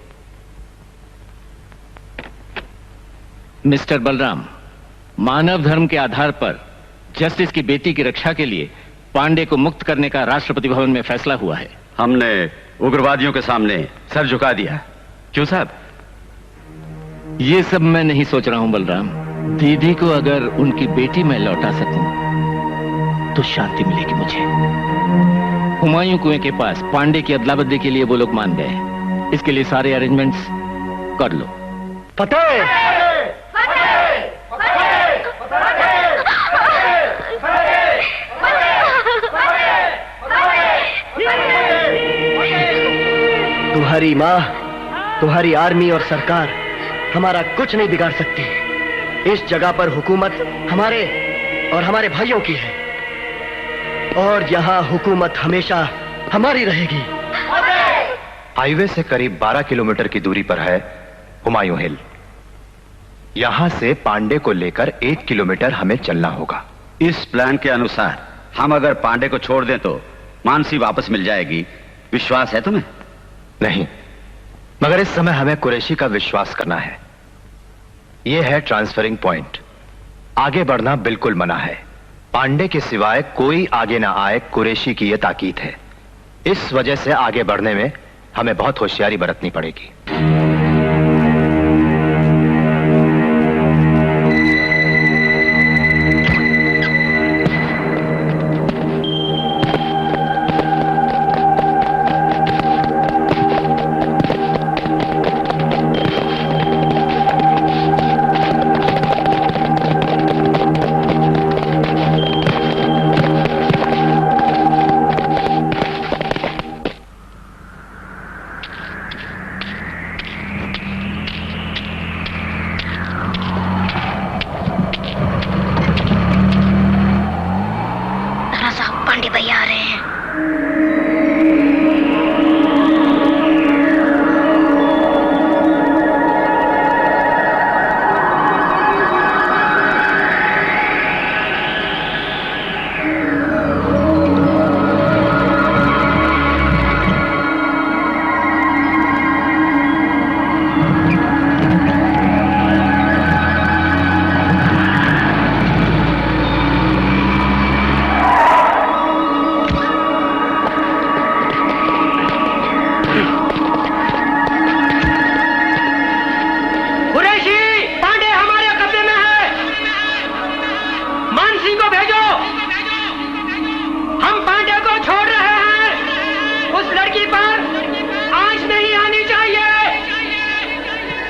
मिस्टर बलराम, मानव धर्म के आधार पर जस्टिस की बेटी की रक्षा के लिए पांडे को मुक्त करने का राष्ट्रपति भवन में फैसला हुआ है। हमने उग्रवादियों के सामने सर झुका दिया। क्यों साहब? ये सब मैं नहीं सोच रहा हूं बलराम। दीदी को अगर उनकी बेटी मैं लौटा सकूं तो शांति मिलेगी मुझे। हुमायूं कुएं के पास पांडे की अदला बदली के लिए वो लोग मान गए। इसके लिए सारे अरेंजमेंट्स कर लो। फतेह! तुम्हारी माँ, तुम्हारी आर्मी और सरकार हमारा कुछ नहीं बिगाड़ सकती। इस जगह पर हुकूमत हमारे और हमारे भाइयों की है और यहाँ हुकूमत हमेशा हमारी रहेगी। हाईवे से करीब 12 किलोमीटर की दूरी पर है हुमायूं हिल। यहां से पांडे को लेकर 1 किलोमीटर हमें चलना होगा। इस प्लान के अनुसार हम अगर पांडे को छोड़ दें तो मानसी वापस मिल जाएगी। विश्वास है तुम्हें? नहीं, मगर इस समय हमें कुरैशी का विश्वास करना है। यह है ट्रांसफरिंग पॉइंट। आगे बढ़ना बिल्कुल मना है। पांडे के सिवाय कोई आगे ना आए, कुरैशी की यह ताकीद है। इस वजह से आगे बढ़ने में हमें बहुत होशियारी बरतनी पड़ेगी।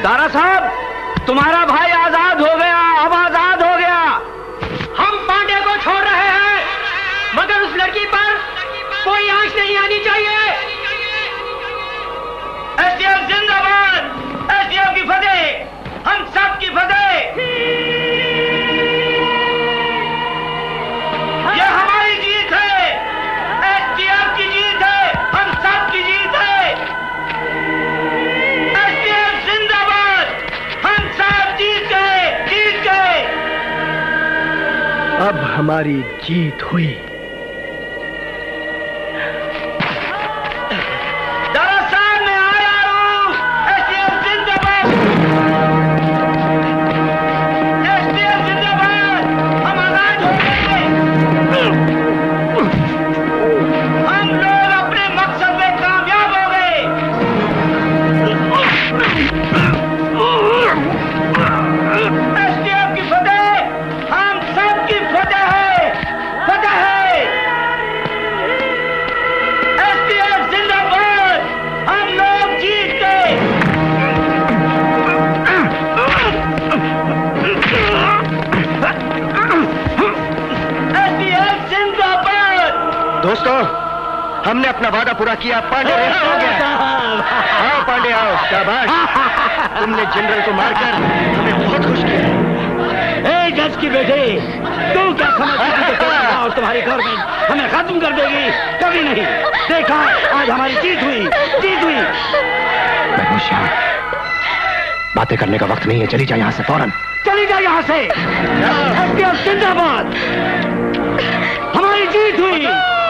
दारा साहब, तुम्हारा भाई आजाद हो गया, अब आजाद हो गया। हम पांडे को छोड़ रहे हैं, मगर उस लड़की पर कोई आंच नहीं आनी चाहिए। एसडीएफ जिंदाबाद, एसडीएफ की फतेह, हम सब की फतेह। ये हमारी जीत है, एसडीएफ की जीत है, हम सब की जीत है। एसडीएफ जिंदाबाद, हम सब जीत गए, जीत गए। अब हमारी जीत हुई। फतेह है। हमने अपना वादा पूरा किया। पांडे रेस्ट हो गया। आओ पांडे आओ, शाबाश। तुमने जनरल को मारकर हमें बहुत खुश किया। ए जज की बेटे, तू क्या समझती है और तुम्हारी गवर्नमेंट हमें खत्म कर देगी? कभी नहीं। देखा, आज हमारी जीत हुई, जीत हुई। बातें करने का वक्त नहीं है, चली जाए यहाँ से फौरन। चली जाए यहाँ से। एफटीएफ जिंदाबाद। हमारी जीत हुई।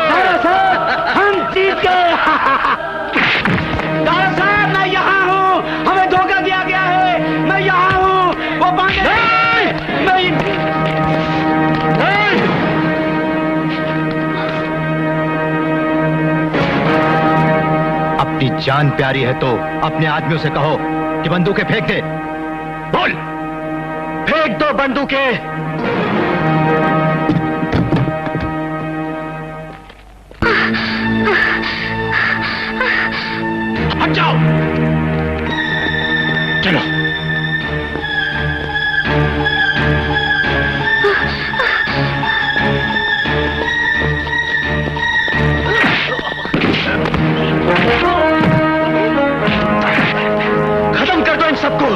दारा साहब, हम जीत गए। दारा साहब, मैं यहाँ हूँ। हमें धोखा दिया गया है। मैं यहाँ हूँ। वो पांडे मैं अपनी जान प्यारी है तो अपने आदमियों से कहो कि बंदूकें फेंक दे। बोल, फेंक दो बंदूकें। हट जाओ। चलो। खत्म कर दो इन सबको।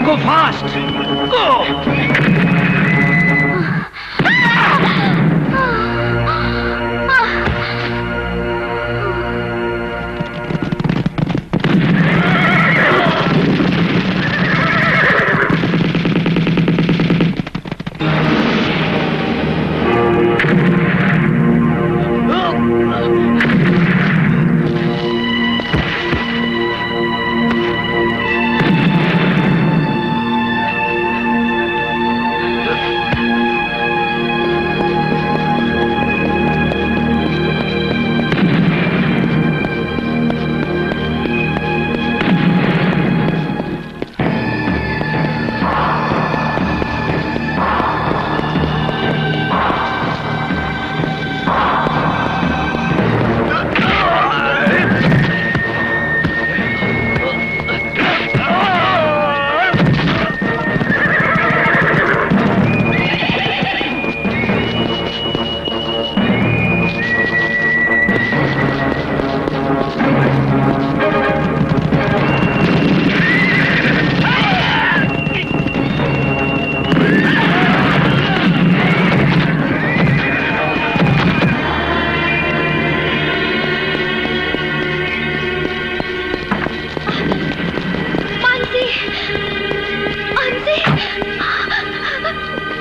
Go fast! Go!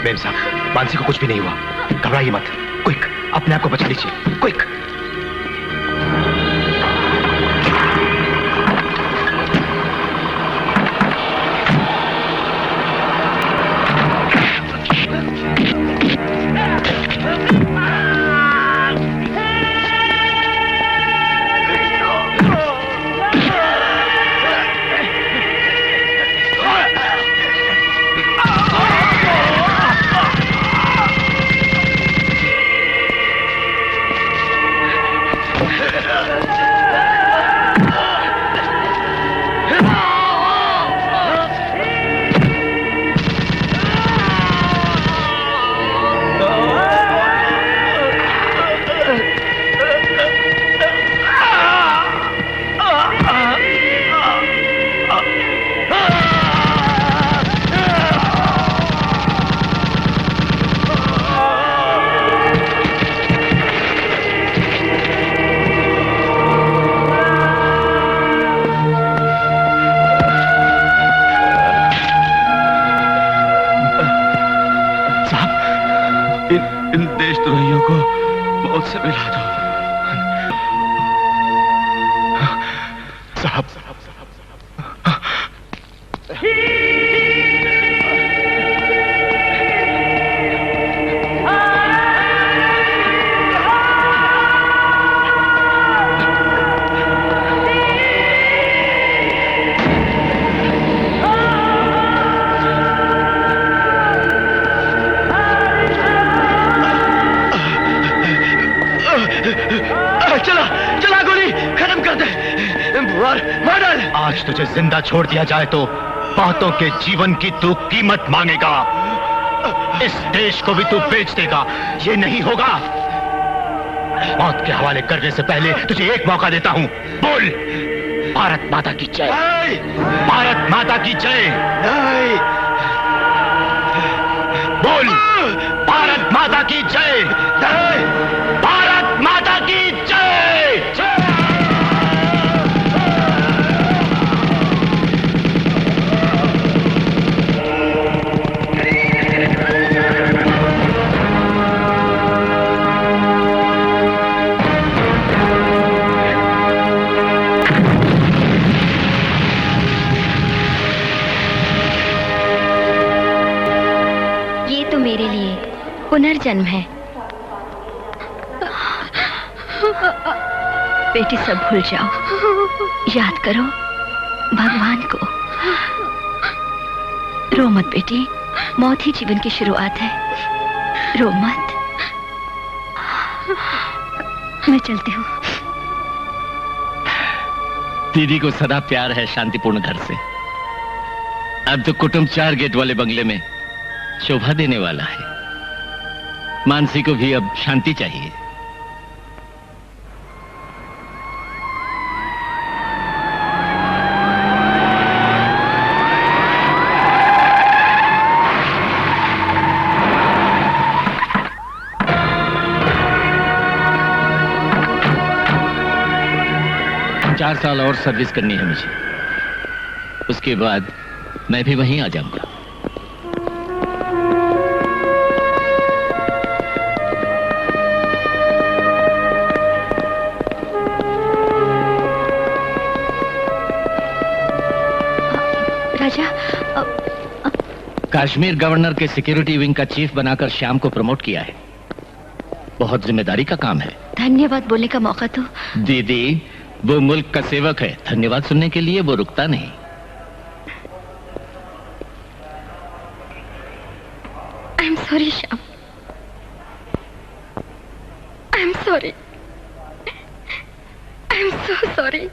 मेम साहब, मानसी को कुछ भी नहीं हुआ, घबराइए मत। क्विक, अपने आप को बचा लीजिए, क्विक। इन देशद्रोहियों को मौत से मिला दो। साहब, आज तुझे जिंदा छोड़ दिया जाए तो बहुतों के जीवन की तू कीमत मांगेगा। इस देश को भी तू बेच देगा। ये नहीं होगा। मौत के हवाले करने से पहले तुझे एक मौका देता हूं। बोल, भारत माता की जय। भारत माता की जय। बोल, भारत माता की जय। भारत माता की जय। मेरे लिए पुनर्जन्म है। बेटी, सब भूल जाओ, याद करो भगवान को। रो मत बेटी, मौत ही जीवन की शुरुआत है। रो मत। मैं चलती हूँ। दीदी को सदा प्यार है शांतिपूर्ण घर से। अब तो कुटुंब 4 गेट वाले बंगले में शोभा देने वाला है। मानसी को भी अब शांति चाहिए। 4 साल और सर्विस करनी है मुझे। उसके बाद मैं भी वहीं आ जाऊंगा। राजा, कश्मीर गवर्नर के सिक्योरिटी विंग का चीफ बनाकर श्याम को प्रमोट किया है। बहुत जिम्मेदारी का काम है। धन्यवाद बोलने का मौका तो। दीदी, वो मुल्क का सेवक है, धन्यवाद सुनने के लिए वो रुकता नहीं। आई am sorry Shyam, I am sorry, I am so sorry.